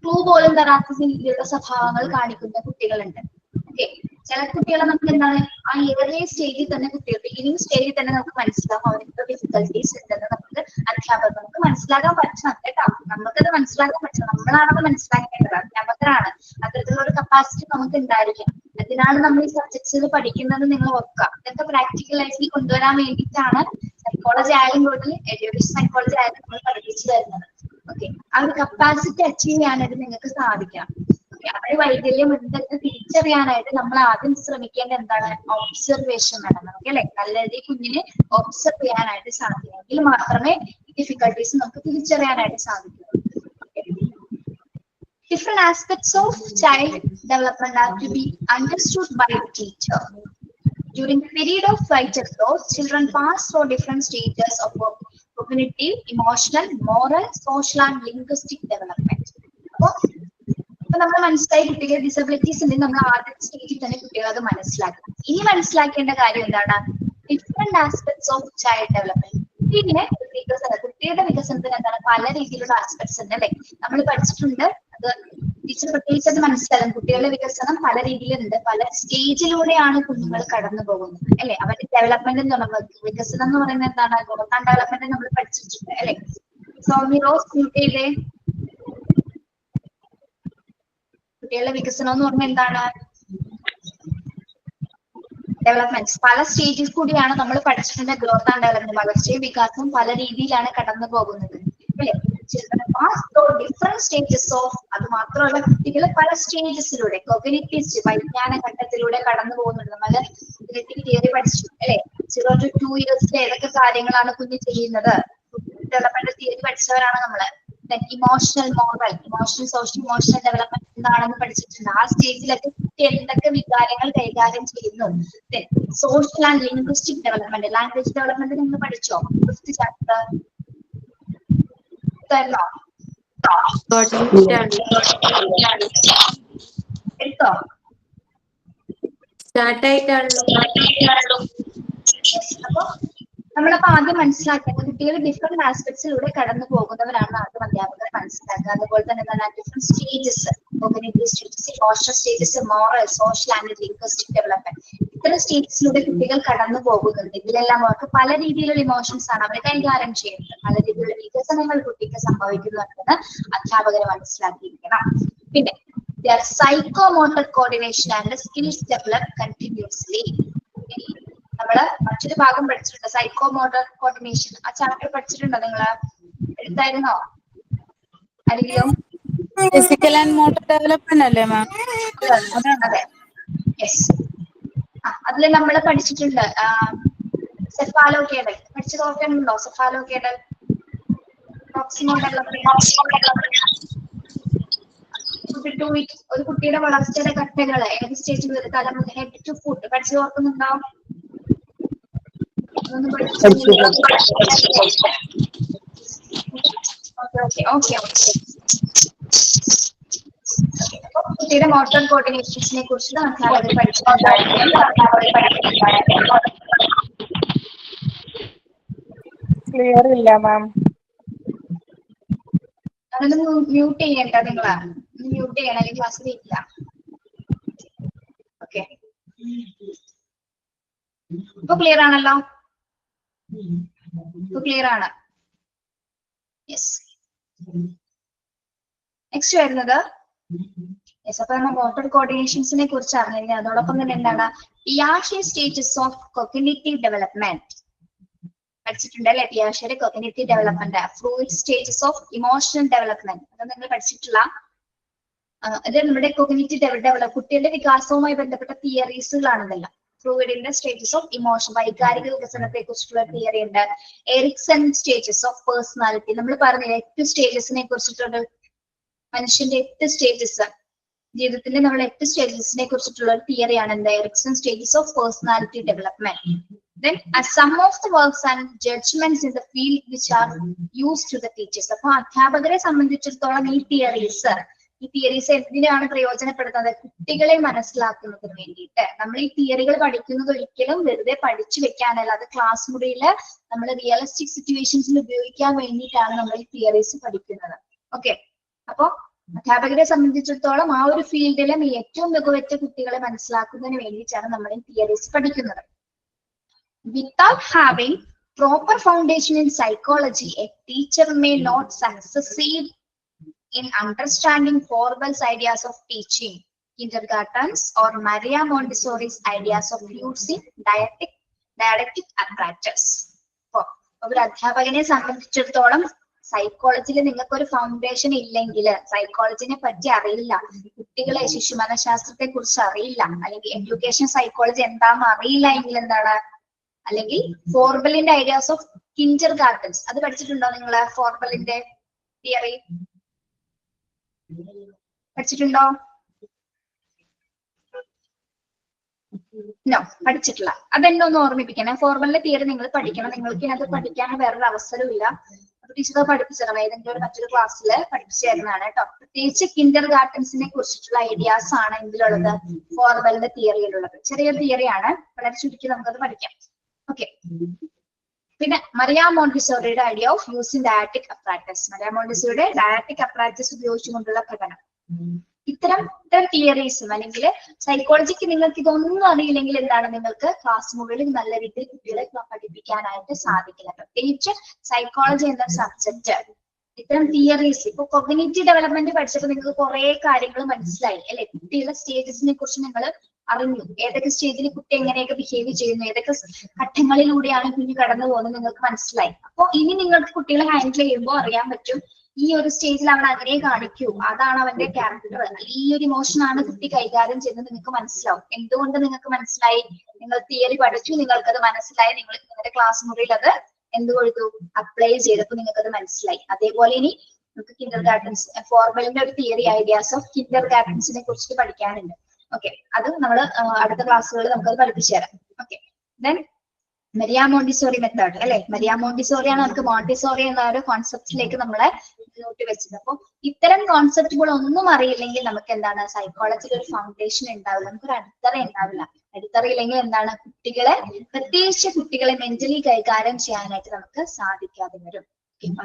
ക്ലൂ പോലും തരാത്ത രീതിയിലുള്ള സ്വഭാവങ്ങൾ കാണിക്കുന്ന കുട്ടികളുണ്ട്. ഓക്കെ, ചില കുട്ടികളെ നമുക്ക് എന്താണ് ആ ഏറിയ സ്റ്റേജിൽ തന്നെ കുട്ടികൾ ബിഗിനിങ് സ്റ്റേജിൽ തന്നെ നമുക്ക് മനസ്സിലാവും അവർക്ക് ഡിഫിക്കൽട്ടീസ് ഉണ്ടെന്ന് നമുക്ക് അധ്യാപകർ നമുക്ക് മനസ്സിലാക്കാൻ പറ്റണം കേട്ടോ. നമുക്കത് മനസ്സിലാക്കാൻ പറ്റണം. നമ്മളാണത് മനസ്സിലാക്കേണ്ടത്. അധ്യാപകരാണ്. അത്തരത്തിലുള്ള ഒരു കപ്പാസിറ്റി നമുക്ക് ഉണ്ടായിരിക്കണം. അതിനാണ് നമ്മൾ ഈ സബ്ജക്ട്സിൽ പഠിക്കുന്നത്. നിങ്ങൾ ഓർക്കുക, ഇതൊക്കെ പ്രാക്ടിക്കൽ ലൈഫിൽ കൊണ്ടുവരാൻ വേണ്ടിയിട്ടാണ് സൈക്കോളജി ആയാലും കൂടുതൽ എഡ്യൂക്കേഷൻ സൈക്കോളജി ആയാലും നമ്മൾ പഠിപ്പിച്ചു തരുന്നത്. ഓക്കെ, ആ ഒരു കപ്പാസിറ്റി അച്ചീവ് ചെയ്യാനായിട്ട് നിങ്ങൾക്ക് സാധിക്കണം. അവരുടെ വൈകല്യം എന്തൊക്കെ തിരിച്ചറിയാനായിട്ട് നമ്മൾ ആദ്യം ശ്രമിക്കേണ്ട എന്താണ്? ഒബ്സർവേഷൻ വേണം നമുക്ക് അല്ലെ. നല്ല രീതിയിൽ കുഞ്ഞിനെ ഒബ്സർവ് ചെയ്യാനായിട്ട് സാധിക്കും. എങ്കിൽ മാത്രമേ ഈ ഡിഫിക്കൽട്ടീസ് നമുക്ക് തിരിച്ചറിയാനായിട്ട് സാധിക്കൂ. Different aspects of child development are to be understood by the teacher. During the period of vital growth, children pass through different stages of cognitive, emotional, moral, social and linguistic development. അപ്പൊ നമ്മൾ മനസ്സിലായി കുട്ടികൾ disabilities ഉണ്ടെങ്കിൽ നമ്മൾ ആദ്യത്തെ സ്റ്റേജിൽ തന്നെ കുട്ടികൾ അത് മനസ്സിലാക്കണം. ഇനി മനസ്സിലാക്കേണ്ട കാര്യം എന്താണ്? Different aspects of child development. പിന്നെ കുട്ടികളുടെ വികസനത്തിന് എന്താണ് പല രീതിയിലുള്ള ആസ്പെക്ട്സ് ഉണ്ട് അല്ലെ. നമ്മൾ പഠിച്ചിട്ടുണ്ട്. അത് ടീച്ചർ പ്രത്യേകിച്ച് അത് മനസ്സിലാകും. കുട്ടികളുടെ വികസനം പല രീതിയിലുണ്ട്, പല സ്റ്റേജിലൂടെയാണ് കുഞ്ഞുങ്ങൾ കടന്നു പോകുന്നത് അല്ലെ. അവരുടെ ഡെവലപ്മെന്റ് എന്ന് പറയുന്നത്, വികസനം എന്ന് പറയുന്നത് എന്താണ്, ഗ്രോത്ത് ആൻഡ് ഡെവലപ്മെന്റ് നമ്മൾ പഠിച്ചിട്ടുണ്ട് അല്ലെ. സൗമ്യറോസ് കുട്ടിയിലെ കുട്ടികളുടെ വികസനം എന്ന് പറഞ്ഞാൽ എന്താണ്, ഡെവലപ്മെന്റ്സ് പല സ്റ്റേജിൽ കൂടിയാണ് നമ്മൾ പഠിച്ചിട്ടുണ്ട്. ഗ്രോത്ത് ആൻഡ് ഡെവലപ്മെന്റ്, വളർച്ചയും വികാസവും പല രീതിയിലാണ് കടന്നു പോകുന്നത് അല്ലെ. ഡിഫറെന്റ് സ്റ്റേജസ് ഓഫ്, അത് മാത്രമല്ല കുട്ടികൾ പല സ്റ്റേജസിലൂടെ കോഗ്നിറ്റീവ് വൈജ്ഞാന ഘട്ടത്തിലൂടെ കടന്നു പോകുന്നുണ്ട്. നമ്മൾ തിയറി പഠിച്ചു അല്ലെ. 0 to 2 years ഏതൊക്കെ കാര്യങ്ങളാണ് കുഞ്ഞ് ചെയ്യുന്നത്, ഡെവലപ്മെന്റ് തിയറി പഠിച്ചവരാണ് നമ്മള്. Emotional moral, emotional social emotional development എന്താണെന്ന് പഠിച്ചിട്ടുണ്ട്. ആ സ്റ്റേജിലൊക്കെ കുട്ടി എന്തൊക്കെ വികാരങ്ങൾ കൈകാര്യം ചെയ്യുന്നു. Social and linguistic development, language development നിങ്ങൾ പഠിച്ചോ? 5th ചാപ്റ്റർ എടുത്തോ? അപ്പൊ നമ്മളപ്പോ ആദ്യം മനസ്സിലാക്കേണ്ടത് കുട്ടികൾ ഡിഫറെന്റ് ആസ്പെക്ട്സിലൂടെ കടന്നു പോകുന്നവരാണ് ആദ്യം അധ്യാപകർ മനസ്സിലാക്കുക. അതുപോലെ തന്നെ എന്താണ് different stages, cognitive stages, emotional stages, moral, social and linguistic development, ഇത്തരം സ്റ്റേജസിലൂടെ കുട്ടികൾ കടന്നു പോകുന്നുണ്ട്. ഇതിലെല്ലാം അവർക്ക് പല രീതിയിലുള്ള ഇമോഷൻസ് ആണ് അവർ കൈകാര്യം ചെയ്യുന്നത്. പല രീതിയിലുള്ള വികസനങ്ങൾ കുട്ടിക്ക് സംഭവിക്കുന്നുണ്ടെന്ന് അധ്യാപകർ മനസ്സിലാക്കിയിരിക്കണം. പിന്നെ psychomotor coordination and skills develop continuously. നമ്മള് മറ്റൊരു ഭാഗം പഠിച്ചിട്ടുണ്ട്, സൈക്കോമോട്ടർ കോർഡിനേഷൻ. ആ ചാപ്റ്റർ പഠിച്ചിട്ടുണ്ടോ നിങ്ങള്? എടുത്തായിരുന്നോ ആരെങ്കിലും? ഫിസിക്കൽ ആൻഡ് മോട്ടോർ ഡെവലപ്മെന്റ് അല്ലേ മാം? അതെ, യെസ്. അതില് നമ്മൾ പഠിച്ചിട്ടുണ്ട് സെഫാലോകേഡൽ. പഠിച്ചത് ഓർക്കുന്നുണ്ടോ? സെഫാലോകേഡൽ, പ്രോക്സിമൽ ഡെവലപ്മെന്റ്. ഒരു കുട്ടിയുടെ വളർച്ചയുടെ ഘട്ടങ്ങള് ഏത് സ്റ്റേജിൽ വരും, തല മുതൽ ഹെഡ് ടു ഫുട്ട്. പഠിച്ചത് ഓർക്കുന്നുണ്ടോ? കുട്ടിയുടെ മോട്ടോർ കോർഡിനേഷൻസിനെ കുറിച്ച് അധ്യാപകർ പഠിച്ചിട്ടുണ്ടായിരുന്നു. ക്ലിയർ ഇല്ല മാം. അതൊന്ന് മ്യൂട്ട് ചെയ്യണ്ട നിങ്ങളാ, മ്യൂട്ട് ചെയ്യണം, അല്ലെങ്കിൽ ക്ലാസ്സിൽ ഇല്ല. ഓക്കെ, ഇപ്പൊ ക്ലിയർ ആണല്ലോ? ഇപ്പൊ ക്ലിയർ ആണ്. യെസ്. നെക്സ്റ്റ് വരുന്നത് യെസ്. അപ്പൊ നമ്മൾ മോട്ടോർ കോർഡിനേഷൻസിനെ കുറിച്ച് അറിഞ്ഞിരിക്കുന്നത്. അതോടൊപ്പം തന്നെ എന്താണ് പിയാഷെ സ്റ്റേജസ് ഓഫ് കോഗ്നിറ്റീവ് ഡെവലപ്മെന്റ് പഠിച്ചിട്ടുണ്ട് അല്ലെ. പിയാഷെയുടെ cognitive development, fluid stages of emotional development, അത് നിങ്ങൾ പഠിച്ചിട്ടുള്ള ഇത് നമ്മുടെ കോഗ്നിറ്റീവ് ഡെവലപ്മെന്റ് കുട്ടികളുടെ വികാസവുമായി ബന്ധപ്പെട്ട തിയറീസുകളാണ് ഇതെല്ലാം. ഫ്ലൂയിഡിന്റെ സ്റ്റേജസ് ഓഫ് ഇമോഷൻ, വൈകാരിക വികസനത്തെ കുറിച്ചിട്ടുള്ള തിയറി ഉണ്ട്. എറിക്സൺ സ്റ്റേജസ് ഓഫ് പേഴ്സണാലിറ്റി, നമ്മൾ പറഞ്ഞ 8 സ്റ്റേജസിനെ കുറിച്ചിട്ടുള്ള, മനുഷ്യന്റെ 8 സ്റ്റേജസ്, ജീവിതത്തിന്റെ നമ്മൾ 8 സ്റ്റേജസിനെ കുറിച്ചിട്ടുള്ള ഒരു തിയറിയാണ് എന്ത്, Erikson stages of personality development. Then some of the works and judgments in the field which are used to the teachers. അപ്പൊ അധ്യാപകരെ സംബന്ധിച്ചിടത്തോളം ഈ തിയറീസ് എന്തിനാണ് പ്രയോജനപ്പെടുന്നത്? കുട്ടികളെ മനസ്സിലാക്കുന്നതിന് വേണ്ടിയിട്ട്. നമ്മൾ ഈ തിയറികൾ പഠിക്കുന്നത് ഒരിക്കലും വെറുതെ പഠിച്ചു വെക്കാനല്ല, അത് ക്ലാസ് മുറിയിൽ നമ്മൾ റിയലിസ്റ്റിക് സിറ്റുവേഷൻസിൽ ഉപയോഗിക്കാൻ വേണ്ടിയിട്ടാണ് നമ്മൾ ഈ തിയറീസ് പഠിക്കുന്നത്. ഓക്കെ, അപ്പൊ അധ്യാപകരെ സംബന്ധിച്ചിടത്തോളം ആ ഒരു ഫീൽഡിലെ ഏറ്റവും മികവുറ്റ കുട്ടികളെ മനസ്സിലാക്കുന്നതിന് വേണ്ടിയിട്ടാണ് നമ്മൾ ഈ തിയറീസ് പഠിക്കുന്നത്. Without having proper foundation in psychology, a teacher may not succeed in understanding Froebel's ideas of teaching, kindergartens, or Maria Montessori's ideas of using didactic apparatus. ഒരു അധ്യാപകനെ സംബന്ധിച്ചിടത്തോളം സൈക്കോളജിയിൽ നിങ്ങൾക്ക് ഒരു ഫൗണ്ടേഷൻ ഇല്ലെങ്കിൽ, സൈക്കോളജിനെ പറ്റി അറിയില്ല, കുട്ടികളെ ശിശു മനഃശാസ്ത്രത്തെ കുറിച്ച് അറിയില്ല, അല്ലെങ്കിൽ എഡ്യൂക്കേഷൻ സൈക്കോളജി എന്താണെന്ന് അറിയില്ല എങ്കിൽ എന്താണ്, അല്ലെങ്കിൽ ഫോർബലിന്റെ ഐഡിയാസ് ഓഫ് കിൻഡർ ഗാർഡൻസ് അത് പഠിച്ചിട്ടുണ്ടോ നിങ്ങൾ? ഫോർബലിന്റെ തിയറി പഠിച്ചിട്ടുണ്ടോ? നോ, പഠിച്ചിട്ടില്ല. അതെന്നെ ഒന്ന് ഓർമ്മിപ്പിക്കണം. ഫോർബലിന്റെ തിയറി നിങ്ങൾ പഠിക്കണം. നിങ്ങൾക്ക് അത് പഠിക്കാൻ വേറൊരു അവസരമില്ല. ടീച്ചർ പഠിപ്പിച്ചിരുന്നു, ഏതെങ്കിലും ഒരു മറ്റൊരു ക്ലാസ്സിൽ പഠിപ്പിച്ചു തരുന്നതാണ് കേട്ടോ. പ്രത്യേകിച്ച് കിൻഡർ ഗാർഡൻസിനെ കുറിച്ചിട്ടുള്ള ഐഡിയാസ് ആണ് ഇതിലുള്ളത്, ഫോർബലിന്റെ തിയറിയിലുള്ളത്. ചെറിയ തിയറിയാണ്, വളരെ ചുരുക്കി നമുക്കത് പഠിക്കാം. ഓക്കെ, പിന്നെ മരിയ മോണ്ടിസോറിയുടെ idea of using didactic apparatus. Maria മോണ്ടിസോറിയുടെ ഡയഡക്റ്റിക് അപ്പാരറ്റസ് ഉപയോഗിച്ചുകൊണ്ടുള്ള പഠനം. ഇത്തരം തിയറീസും അല്ലെങ്കിൽ സൈക്കോളജിക്ക് നിങ്ങൾക്ക് ഇതൊന്നും അറിയില്ലെങ്കിൽ എന്താണ് നിങ്ങൾക്ക് ക്ലാസ് മുറിയിൽ നല്ല രീതിയിൽ കുട്ടികളെ പഠിപ്പിക്കാനായിട്ട് സാധിക്കില്ല. പ്രത്യേകിച്ച് സൈക്കോളജി എന്ന സബ്ജക്ട് ഇത്തരം തിയറീസ് ഇപ്പൊ കൊഗ്നിറ്റീവ് ഡെവലപ്മെന്റ് പഠിച്ചപ്പോൾ നിങ്ങൾക്ക് കുറെ കാര്യങ്ങൾ മനസ്സിലായി അല്ലെ. കുട്ടികളുടെ സ്റ്റേജസിനെ കുറിച്ച് നിങ്ങൾ അറിഞ്ഞു. ഏതൊക്കെ സ്റ്റേജിൽ കുട്ടി എങ്ങനെയൊക്കെ ബിഹേവ് ചെയ്യുന്നു, ഏതൊക്കെ ഘട്ടങ്ങളിലൂടെയാണ് കുഞ്ഞ് കടന്നു പോകുന്നത് നിങ്ങൾക്ക് മനസ്സിലായി. അപ്പോൾ ഇനി നിങ്ങൾക്ക് കുട്ടികളെ ഹാൻഡിൽ ചെയ്യുമ്പോൾ അറിയാൻ പറ്റും ഈ ഒരു സ്റ്റേജിൽ അവൻ അങ്ങനെ കാണിക്കൂ, അതാണ് അവന്റെ ക്യാരക്ടർ, ഈ ഒരു ഇമോഷൻ ആണ് കുട്ടി കൈകാര്യം ചെയ്യുന്നത് നിങ്ങൾക്ക് മനസ്സിലാവും. എന്തുകൊണ്ട് നിങ്ങൾക്ക് മനസ്സിലായി? നിങ്ങൾ തിയറി പഠിച്ചു, നിങ്ങൾക്കത് മനസ്സിലായി, നിങ്ങൾ നിങ്ങളുടെ ക്ലാസ് മുറിയിൽ അത് എന്ത് കൊടുത്തു? അപ്ലൈ ചെയ്തപ്പോൾ നിങ്ങൾക്കത് മനസ്സിലായി. അതേപോലെ ഇനി നമുക്ക് കിൻഡർ ഗാർഡൻസ് ഫോർമലിന്റെ ഒരു തിയറി ഐഡിയാസ് ഓഫ് കിൻഡർ ഗാർഡൻസിനെ കുറിച്ചിട്ട് പഠിക്കാനുണ്ട്. ഓക്കെ, അത് നമ്മൾ അടുത്ത ക്ലാസ്സുകളിൽ നമുക്കത് പഠിപ്പിച്ചു തരാം. Okay, then Maria Montessori method അല്ലെ. മരിയ മോണ്ടിസോറിയാണ് നമുക്ക് മോണ്ടിസോറി എന്ന ഒരു കോൺസെപ്റ്റിലേക്ക് നമ്മളെ മുന്നോട്ട് വെച്ചത്. അപ്പൊ ഇത്തരം കോൺസെപ്റ്റുകൾ ഒന്നും അറിയില്ലെങ്കിൽ നമുക്ക് എന്താണ് സൈക്കോളജിയിൽ ഒരു ഫൗണ്ടേഷൻ ഉണ്ടാവില്ല, നമുക്കൊരു അടിത്തറ ഉണ്ടാവില്ല. അടിത്തറയില്ലെങ്കിൽ എന്താണ് കുട്ടികളെ, പ്രത്യേകിച്ച് കുട്ടികളെ മെന്റലി കൈകാര്യം ചെയ്യാനായിട്ട് നമുക്ക് സാധിക്കാതെ വരും.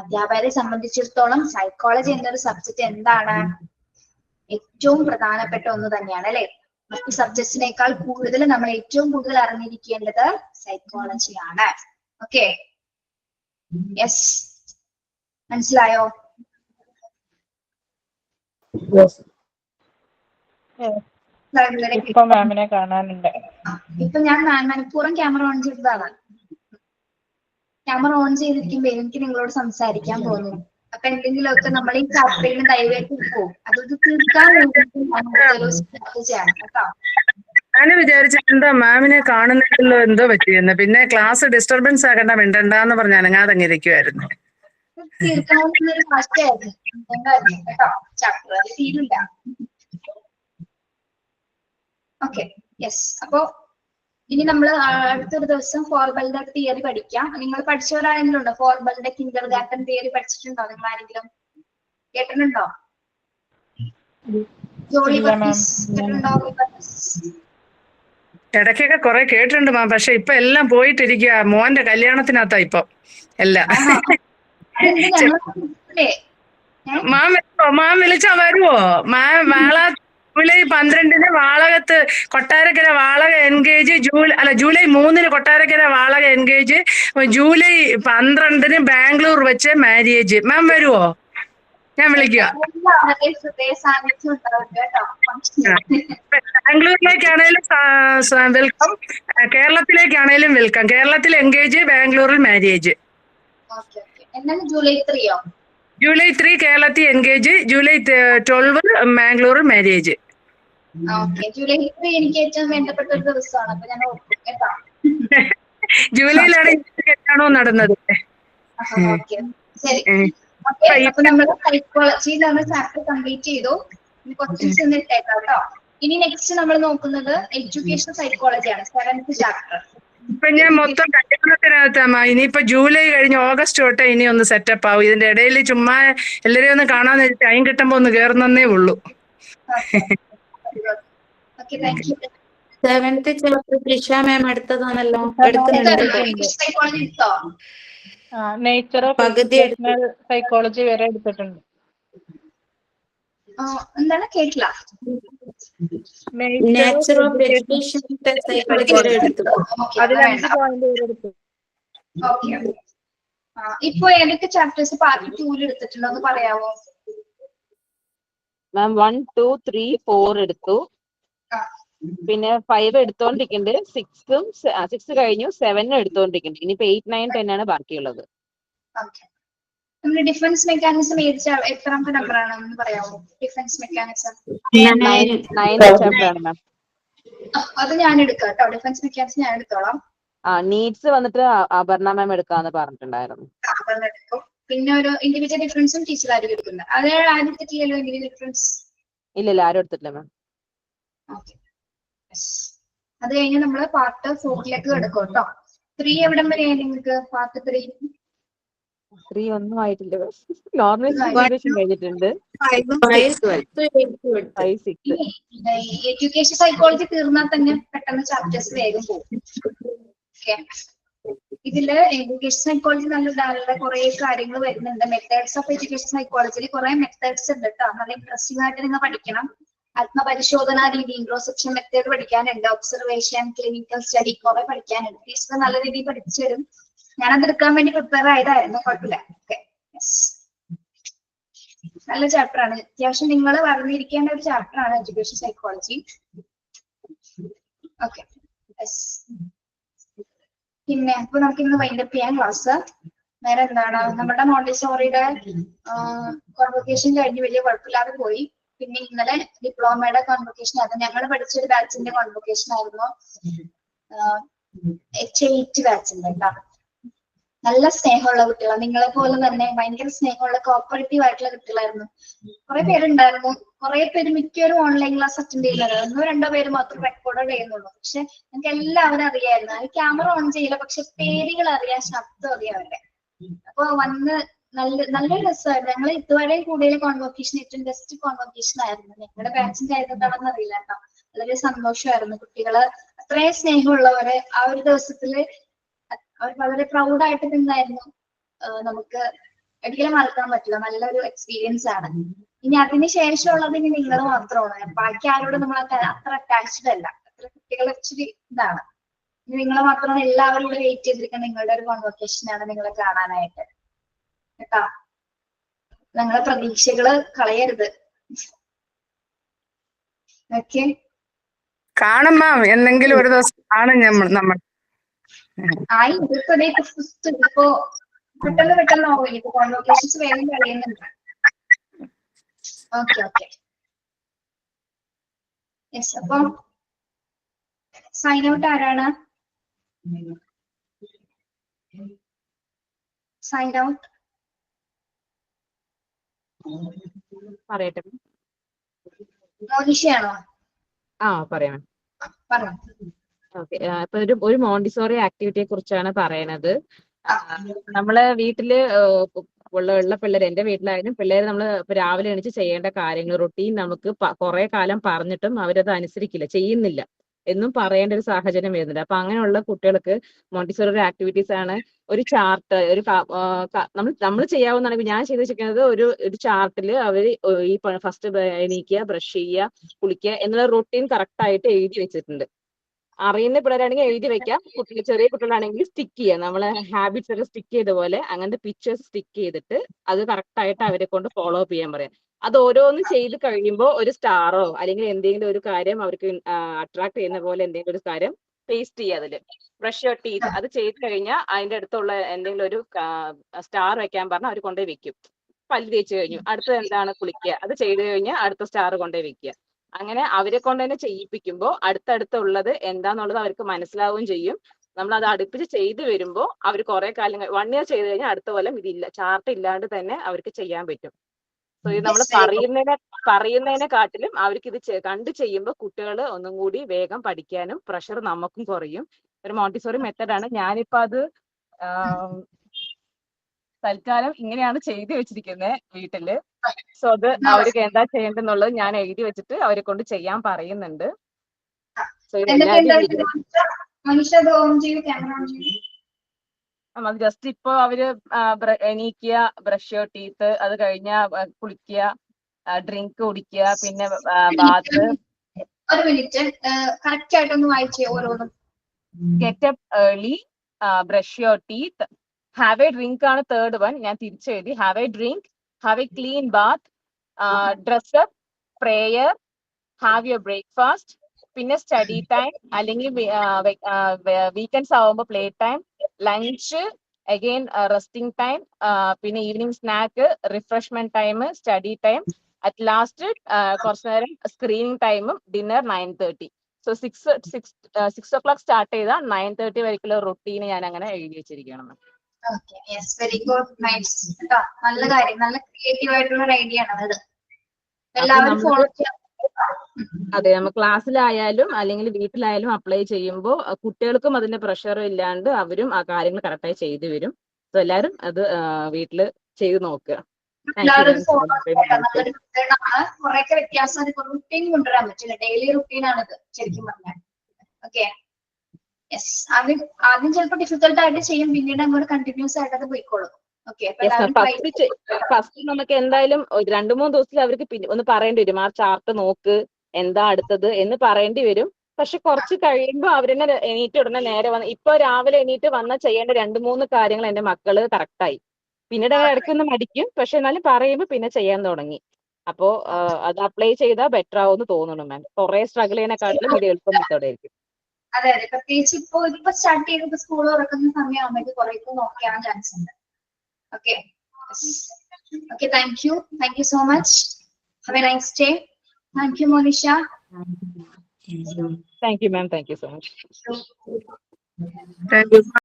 അധ്യാപകരെ സംബന്ധിച്ചിടത്തോളം സൈക്കോളജി എന്നൊരു സബ്ജക്ട് എന്താണ്? ഏറ്റവും പ്രധാനപ്പെട്ട ഒന്ന് തന്നെയാണ് അല്ലെ. മറ്റു സബ്ജക്ട്സിനേക്കാൾ കൂടുതൽ നമ്മൾ ഏറ്റവും കൂടുതൽ അറിഞ്ഞിരിക്കേണ്ടത് സൈക്കോളജിയാണ്. ഓക്കെ, യെസ്, മനസ്സിലായോ? ഇപ്പൊ മാമിനെ കാണാനുണ്ട്. ഇപ്പൊ ഞാൻ മനഃപൂർവ്വം ക്യാമറ ഓൺ ചെയ്തതാണ്. ക്യാമറ ഓൺ ചെയ്തിരിക്കുമ്പോ എനിക്ക് നിങ്ങളോട് സംസാരിക്കാൻ തോന്നുന്നു. അപ്പൊ എന്തെങ്കിലുമൊക്കെ നമ്മൾ ഈ ചാപ്റ്ററിന് ഡൈവേർട്ട് പോകും. അതൊക്കെ തീർക്കാൻ കേട്ടോ. ഞാൻ വിചാരിച്ച എന്താ മാമിനെ കാണുന്നില്ലല്ലോ, എന്തോ പറ്റിയെന്ന്. പിന്നെ ക്ലാസ് ഡിസ്റ്റർബൻസ് ആകണ്ട, മിണ്ടണ്ടെന്ന് പറഞ്ഞ് അനങ്ങാതെ ഇരിക്കുവായിരുന്നു. തീർക്കാവുന്നൊരു ഭാഷയായിരുന്നു കേട്ടോ. ചാപ്റ്റർ അത് തീരില്ല. Okay, yes. അപ്പോ ഇനി നമ്മൾ അടുത്തൊരു ദിവസം ഫോർബലിന്റെ തിയറി പഠിക്കാം. നിങ്ങൾ പഠിച്ചവരാരെങ്കിലും ഉണ്ടോ? ഫോർബലിന്റെ കിൻഡർ ഗാർഡൻ തിയറി പഠിച്ചിട്ടുണ്ടോ? നിങ്ങൾ ആരെങ്കിലും കേട്ടിട്ടുണ്ടോ? ജോളി കേട്ടിട്ടുണ്ടോ? ഇടയ്ക്കൊക്കെ കുറെ കേട്ടിട്ടുണ്ട് മാം, പക്ഷെ ഇപ്പൊ എല്ലാം പോയിട്ടിരിക്കുക. മോന്റെ കല്യാണത്തിനകത്താ ഇപ്പൊ എല്ലാം. മാം വിളിച്ചാ വരുവോ? ജൂലൈ 12 വാളകത്ത് കൊട്ടാരക്കര വാളക എൻഗേജ്, ജൂലൈ 3 കൊട്ടാരക്കര വാളക എൻഗേജ്, ജൂലൈ 12 ബാംഗ്ലൂർ വെച്ച് മാരേജ്. മാം വരുവോ? ഞാൻ വിളിക്കുക. ബാംഗ്ലൂരിലേക്കാണേലും വെൽക്കം, കേരളത്തിലേക്കാണേലും വെൽക്കം. കേരളത്തിൽ എൻഗേജ്, ബാംഗ്ലൂരിൽ മാരേജ്. ജൂലൈ 3 കേരളത്തിൽ engage, July 12 Bangalore marriage. July 3 എനിക്ക് ഏറ്റവും വേണ്ടപ്പെട്ട ഒരു ദിവസമാണ്. അപ്പൊ ഞാൻ ഓർക്കും കേട്ടോ. ജൂലൈയിലാണ് കല്യാണോ നടന്നത്. ശരി, അപ്പൊ നമ്മൾ സൈക്കോളജി നമ്മൾ ചാപ്റ്റർ കംപ്ലീറ്റ് ചെയ്തു. ക്വസ്റ്റ്യൻസ് ഒന്ന് ഇട്ടേക്കാം കേട്ടോ. ഇനി നെക്സ്റ്റ് നമ്മൾ നോക്കുന്നത് എഡ്യൂക്കേഷൻ സൈക്കോളജിയാണ്, 7th ചാപ്റ്റർ. ഇപ്പൊ ഞാൻ മൊത്തം കല്യാണത്തിനകത്താ. ഇനിയിപ്പോ ജൂലൈ കഴിഞ്ഞ് ഓഗസ്റ്റ് തൊട്ടേ ഇനി ഒന്ന് സെറ്റപ്പ് ആവും. ഇതിന്റെ ഇടയിൽ ചുമ്മാ എല്ലാരെയും ഒന്ന് കാണാൻ ടൈം കിട്ടുമ്പോ ഒന്ന് കേറുന്നേ ഉള്ളൂ. 7th ചാപ്റ്റർ ത്രിഷ മാം എടുത്തതാണല്ലോ. നേച്ചർ ഓഫ് എഡ്യൂക്കേഷണൽ സൈക്കോളജി വരെ എടുത്തിട്ടുണ്ട്. എന്താണ് കേട്ടില്ല? നേച്ചർ ഓഫ് എഡ്യൂക്കേഷൻ സൈക്കോളജി വരെ എടുത്തു. അതിൽ 5 പോയിന്റ് വരെ എടുത്തു. ഇപ്പൊ ഏതൊക്കെ ചാപ്റ്റേഴ്സ് പാർട്ട് 2 എടുത്തിട്ടുണ്ടോ എന്ന് പറയാമോ? മാം 1, 2, 3, 4 എടുത്തു. പിന്നെ 5 എടുത്തോണ്ടിരിക്കുന്നുണ്ട്. 6 കഴിഞ്ഞു, 7 എടുത്തോണ്ടിരിക്കുന്നുണ്ട്. ഇനിയിപ്പോ 8, 9, 10 ആണ് ബാക്കിയുള്ളത്. നമ്മുടെ ഡിഫൻസ് മെക്കാനിസം എത്രാമത്തെ നമ്പർ ആണെന്ന് പറയാമോ? ഡിഫൻസ് മെക്കാനിസം 9th ചാപ്റ്റർ ആണ് മാം. അത് ഞാൻ എടുക്കാം കേട്ടോ. ഡിഫൻസ് മെക്കാനിസം ഞാൻ എടുത്തോളാം. നീഡ്സ് വന്നിട്ട് അപർണ മാം എടുക്കാന്ന് പറഞ്ഞിട്ടുണ്ടായിരുന്നു. പിന്നെ ഒരു ഇൻഡിവിജ്വൽ ഡിഫറൻസും ടീച്ചർ ആരും എടുക്കുന്നത്. അത് ആരും എടുത്തിട്ടില്ലല്ലോ ഇൻഡിവിജ്വൽ ഡിഫറൻസ്? ഇല്ല, ആരും എടുത്തിട്ടില്ല മാം. അത് കഴിഞ്ഞ് നമ്മള് പാർട്ട് 4ലേക്ക് കിടക്കും കേട്ടോ. 3 എവിടം വരെയായി നിങ്ങൾക്ക്? പാർട്ട് 3 ഒന്നും ആയിട്ടില്ല. നോർമൽ കഴിഞ്ഞിട്ടുണ്ട്. എഡ്യൂക്കേഷൻ സൈക്കോളജി തീർന്നാൽ തന്നെ പെട്ടെന്ന് ചാപ്റ്റേഴ്സ് വേഗം പോകും. ഇതില് എഡ്യൂക്കേഷൻ സൈക്കോളജി നല്ല കുറെ കാര്യങ്ങൾ വരുന്നുണ്ട്. മെത്തേഡ്സ് ഓഫ് എഡ്യൂക്കേഷൻ സൈക്കോളജിയിൽ കുറെ മെത്തേഡ്സ് ഉണ്ട് കേട്ടോ. നല്ല ഇൻട്രസ്റ്റിംഗ് ആയിട്ട് നിങ്ങൾ പഠിക്കണം. ആത്മപരിശോധനാ രീതി, ഇൻട്രോസ്പെക്ഷൻ മെത്തേഡ് പഠിക്കാനുണ്ട്, ഒബ്സർവേഷൻ, ക്ലിനിക്കൽ സ്റ്റഡി കുറെ പഠിക്കാനുണ്ട്. ടീച്ചർ നല്ല രീതിയിൽ പഠിച്ചു തരും. ഞാനത് എടുക്കാൻ വേണ്ടി പ്രിപ്പയർ ആയതായിരുന്നു, കുഴപ്പമില്ല. ഓക്കെ, നല്ല ചാപ്റ്റർ ആണ്. അത്യാവശ്യം നിങ്ങൾ അറിഞ്ഞിരിക്കേണ്ട ഒരു ചാപ്റ്റർ ആണ് എഡ്യൂക്കേഷൻ സൈക്കോളജി. ഓക്കെ, പിന്നെ അപ്പൊ നമുക്ക് ഇന്ന് വൈൻഡപ്പ് ചെയ്യാൻ ക്ലാസ്. വേറെ എന്താണ്, നമ്മുടെ മോണ്ടിസോറിയുടെ കോൺവൊക്കേഷൻ കഴിഞ്ഞ് വലിയ കുഴപ്പമില്ലാതെ പോയി. പിന്നെ ഇന്നലെ ഡിപ്ലോമയുടെ കോൺവൊക്കേഷൻ ആയിരുന്നു. ഞങ്ങൾ പഠിച്ചൊരു ബാച്ചിന്റെ കോൺവൊക്കേഷൻ ആയിരുന്നു, H8 ബാച്ചിന്റെ കേട്ടോ. നല്ല സ്നേഹമുള്ള കുട്ടികളാണ്, നിങ്ങളെ പോലെ തന്നെ ഭയങ്കര സ്നേഹമുള്ള കോപ്പറേറ്റീവ് ആയിട്ടുള്ള കുട്ടികളായിരുന്നു. കുറെ പേരുണ്ടായിരുന്നു, കുറെ പേര് മിക്കവരും ഓൺലൈൻ ക്ലാസ് അറ്റൻഡ് ചെയ്യുന്നത്, 1-2 പേര് മാത്രം റെക്കോർഡ് ചെയ്യുന്നുള്ളൂ. പക്ഷെ ഞങ്ങൾക്ക് എല്ലാവരും അറിയായിരുന്നു. അത് ക്യാമറ ഓൺ ചെയ്യില്ല, പക്ഷെ പേരുകൾ അറിയാം, ശബ്ദം അറിയാം അവരുടെ. അപ്പൊ വന്ന് നല്ലൊരു രസമായിരുന്നു. ഞങ്ങൾ ഇതുവരെ കൂടുതൽ കോൺവൊക്കേഷൻ ഏറ്റവും ബെസ്റ്റ് കോൺവൊക്കേഷൻ ആയിരുന്നു. ഞങ്ങളുടെ ബാച്ചിന്റെ ആയതുകൊണ്ടാണെന്ന് അറിയില്ല കേട്ടോ. വളരെ സന്തോഷമായിരുന്നു. കുട്ടികള് അത്രയും സ്നേഹമുള്ളവരെ ആ ഒരു ദിവസത്തില് അവർ വളരെ പ്രൗഡായിട്ട് നിന്നായിരുന്നു. നമുക്ക് ഒരിക്കലും മറക്കാൻ പറ്റില്ല, നല്ലൊരു എക്സ്പീരിയൻസ് ആണ്. ഇനി അതിന് ശേഷമുള്ളത് ഇനി നിങ്ങൾ മാത്രമാണ്. ബാക്കി ആരോടും നമ്മൾ അത്ര അറ്റാച്ച്ഡ് അല്ല. അത്ര കുട്ടികൾ ഇച്ചിരി ഇതാണ്. ഇനി നിങ്ങൾ മാത്രമാണ് എല്ലാവരും കൂടെ വെയിറ്റ് ചെയ്തിരിക്കുന്നത്. നിങ്ങളുടെ ഒരു കോൺവൊക്കേഷൻ ആണ് നിങ്ങളെ കാണാനായിട്ട് കേട്ടോ. നിങ്ങളുടെ പ്രതീക്ഷകള് കളയരുത്. ഓക്കെ, കാണും മാം, എന്തെങ്കിലും ഒരു ദിവസം കാണും നമ്മൾ. ആയി ഇപ്പൊ പെട്ടെന്ന് പോയി. ഇപ്പൊ കോൺവൊക്കേഷൻസ് വേഗം കളയുന്നുണ്ട്. Okay okay, yes. അപ്പം സൈൻ ഔട്ട് ആരാണ്? സൈൻ ഔട്ട് പറയട്ടെ. മോനിഷയാണോ? പറയാം. പറഞ്ഞോ. ഓക്കെ, ഇപ്പൊ ഒരു മോണ്ടിസോറി ആക്ടിവിറ്റിയെ കുറിച്ചാണ് പറയണത്. നമ്മളെ വീട്ടില് ഉള്ള പിള്ളേർ, എന്റെ വീട്ടിലായാലും പിള്ളേർ നമ്മൾ രാവിലെ എണീച്ച് ചെയ്യേണ്ട കാര്യങ്ങൾ റൊട്ടീൻ നമുക്ക് കുറെ കാലം പറഞ്ഞിട്ടും അവരത് അനുസരിക്കില്ല, ചെയ്യുന്നില്ല എന്നും പറയേണ്ട ഒരു സാഹചര്യം വരുന്നുണ്ട്. അപ്പൊ അങ്ങനെയുള്ള കുട്ടികൾക്ക് മോണ്ടിസോറി ആക്ടിവിറ്റീസ് ആണ് ഒരു ചാർട്ട്, ഒരു നമ്മൾ ചെയ്യാവുന്നതാണ്. ഞാൻ ചെയ്ത് വെച്ചിരിക്കുന്നത് ഒരു ചാർട്ടിൽ അവർ ഈ ഫസ്റ്റ് എണീക്കുക, ബ്രഷ് ചെയ്യുക, കുളിക്കുക എന്നുള്ള റൊട്ടീൻ കറക്റ്റ് ആയിട്ട് എഴുതി വെച്ചിട്ടുണ്ട്. അറിയുന്ന പിള്ളേരാണെങ്കിൽ എഴുതി വെക്കാം, ചെറിയ കുട്ടികളാണെങ്കിൽ സ്റ്റിക്ക് ചെയ്യാം. നമ്മളെ ഹാബിറ്റ്സ് ഒക്കെ സ്റ്റിക്ക് ചെയ്ത പോലെ അങ്ങനത്തെ പിക്ചേഴ്സ് സ്റ്റിക്ക് ചെയ്തിട്ട് അത് കറക്റ്റ് ആയിട്ട് അവരെ കൊണ്ട് ഫോളോ അപ്പ് ചെയ്യാൻ പറയാം. അത് ഓരോന്ന് ചെയ്ത് കഴിയുമ്പോൾ ഒരു സ്റ്റാറോ അല്ലെങ്കിൽ എന്തെങ്കിലും ഒരു കാര്യം അവർക്ക് അട്രാക്ട് ചെയ്യുന്ന പോലെ എന്തെങ്കിലും ഒരു കാര്യം പേസ്റ്റ് ചെയ്യുക. അതില് ബ്രഷ് യുവർ ടീത്ത് അത് ചെയ്ത് കഴിഞ്ഞാൽ അതിന്റെ അടുത്തുള്ള എന്തെങ്കിലും ഒരു സ്റ്റാർ വെക്കാൻ പറഞ്ഞാൽ അവർ കൊണ്ടുപോയി വെക്കും. പല്ല് തേച്ച് കഴിഞ്ഞു, അടുത്തത് എന്താണ് കുളിക്കുക, അത് ചെയ്ത് കഴിഞ്ഞാൽ അടുത്ത സ്റ്റാർ കൊണ്ടുപോയി വെക്കുക. അങ്ങനെ അവരെ കൊണ്ട് തന്നെ ചെയ്യിപ്പിക്കുമ്പോൾ അടുത്തടുത്തുള്ളത് എന്താന്നുള്ളത് അവർക്ക് മനസ്സിലാവുകയും ചെയ്യും. നമ്മൾ അത് അടുപ്പിച്ച് ചെയ്തു വരുമ്പോൾ അവർ കുറെ കാലം 1 year ചെയ്ത് കഴിഞ്ഞാൽ അടുത്ത കൊല്ലം ഇതില്ല, ചാർട്ട് ഇല്ലാണ്ട് തന്നെ അവർക്ക് ചെയ്യാൻ പറ്റും. സോ ഇത് നമ്മൾ പറയുന്നതിനെക്കാട്ടിലും അവർക്ക് ഇത് കണ്ടു ചെയ്യുമ്പോൾ കുട്ടികൾ ഒന്നും കൂടി വേഗം പഠിക്കാനും പ്രഷർ നമുക്കും കുറയും. ഒരു മോണ്ടിസോറി മെത്തഡാണ്. ഞാനിപ്പോ അത് തൽക്കാലം ഇങ്ങനെയാണ് ചെയ്തു വെച്ചിരിക്കുന്നത് വീട്ടില്. സോ അത് അവർക്ക് എന്താ ചെയ്യേണ്ടെന്നുള്ളത് ഞാൻ എഴുതി വെച്ചിട്ട് അവരെ കൊണ്ട് ചെയ്യാൻ പറയുന്നുണ്ട്. സോ അത് ജസ്റ്റ് ഇപ്പൊ അവര് എണീക്കുക, ബ്രഷ് യുവർ ടീത്ത്, അത് കഴിഞ്ഞ കുളിക്കുക, ഡ്രിങ്ക് കുടിക്കുക, പിന്നെ ബാത്ത്, ഒരു മിനിറ്റ് കറക്റ്റ് ആയിട്ടൊന്ന് വായിച്ചേ ഓരോന്നും. Get up early, brush your teeth, have a drink ആണ് തേർഡ് വൺ, ഞാൻ തിരിച്ചെഴുതി. Have a drink, have a clean bath, dress up, prayer, have your breakfast, പിന്നെ സ്റ്റഡി ടൈം അല്ലെങ്കിൽ വീക്കെൻഡ്സ് ആവുമ്പോൾ play time, lunch, again resting time, പിന്നെ evening snack, refreshment time, study time, at last കുറച്ചു നേരം screening ടൈമും, dinner 9:30. So 6 o'clock start ചെയ്താൽ 9:30 വരെയുള്ള റൊട്ടീന് ഞാൻ അങ്ങനെ എഴുതി വെച്ചിരിക്കുകയാണ്. വെരി ഗുഡ്, നൈസ് കേട്ടോ. നല്ല കാര്യം, നല്ല ക്രിയേറ്റീവ് ആയിട്ടുള്ള ഒരു ഐഡിയ ആണ് അത്. എല്ലാവരും ഫോളോ ചെയ്യാം. അതെ, നമ്മൾ ക്ലാസ്സിലായാലും അല്ലെങ്കിൽ വീട്ടിലായാലും അപ്ലൈ ചെയ്യുമ്പോൾ കുട്ടികൾക്കും അതിന്റെ പ്രഷർ ഇല്ലാണ്ട് അവരും ആ കാര്യങ്ങൾ കറക്റ്റായി ചെയ്തു വരും. സോ എല്ലാവരും അത് വീട്ടില് ചെയ്ത് നോക്കുക. കുറെയൊക്കെ വ്യത്യാസം റുട്ടീൻ കൊണ്ടുവരാൻ പറ്റില്ല, ഡെയിലി റുട്ടീൻ ആണിത് ശരിക്കും പറഞ്ഞാൽ. Okay, yes. ആദ്യം ചിലപ്പോൾ ഡിഫിക്കൽട്ട് ആയിട്ട് ചെയ്യും, പിന്നീട് അങ്ങോട്ട് കണ്ടിന്യൂസ് ആയിട്ട് അത് പോയിക്കോളും. ഫസ്റ്റ് നമുക്ക് എന്തായാലും 2-3 ദിവസത്തിൽ അവർക്ക് ഒന്ന് പറയേണ്ടി വരും, ആ ചാർട്ട് നോക്ക്, എന്താ അടുത്തത് എന്ന് പറയേണ്ടി വരും. പക്ഷെ കുറച്ച് കഴിയുമ്പോൾ അവരെന്നെ എണീറ്റ് ഉടനെ നേരെ വന്ന് ഇപ്പൊ രാവിലെ എണീറ്റ് വന്നാൽ ചെയ്യേണ്ട 2-3 കാര്യങ്ങൾ എന്റെ മക്കള് കറക്റ്റായി. പിന്നീട് അവർ ഇടയ്ക്കൊന്ന് മടിക്കും, പക്ഷെ എന്നാലും പറയുമ്പോൾ പിന്നെ ചെയ്യാൻ തുടങ്ങി. അപ്പോ അത് അപ്ലൈ ചെയ്താൽ ബെറ്റർ ആവുമെന്ന് തോന്നുന്നു മാം. കുറെ സ്ട്രഗിൾ ചെയ്യുന്നതിനെക്കാട്ടിലും ഇത് എളുപ്പം മെത്തേഡ് ആയിരിക്കും. അതെ അതെ, പ്രത്യേകിച്ച് ഇതിപ്പോ സ്റ്റാർട്ട് ചെയ്തപ്പോ സ്കൂൾ തുറക്കുന്ന സമയമാകുമ്പോൾ കുറെ നോക്കിയാൻ ചാൻസ് ഉണ്ട്. Okay okay, thank you so much. Have A nice day. Thank you Monisha. Thank you ma'am, thank you so much. Thank you.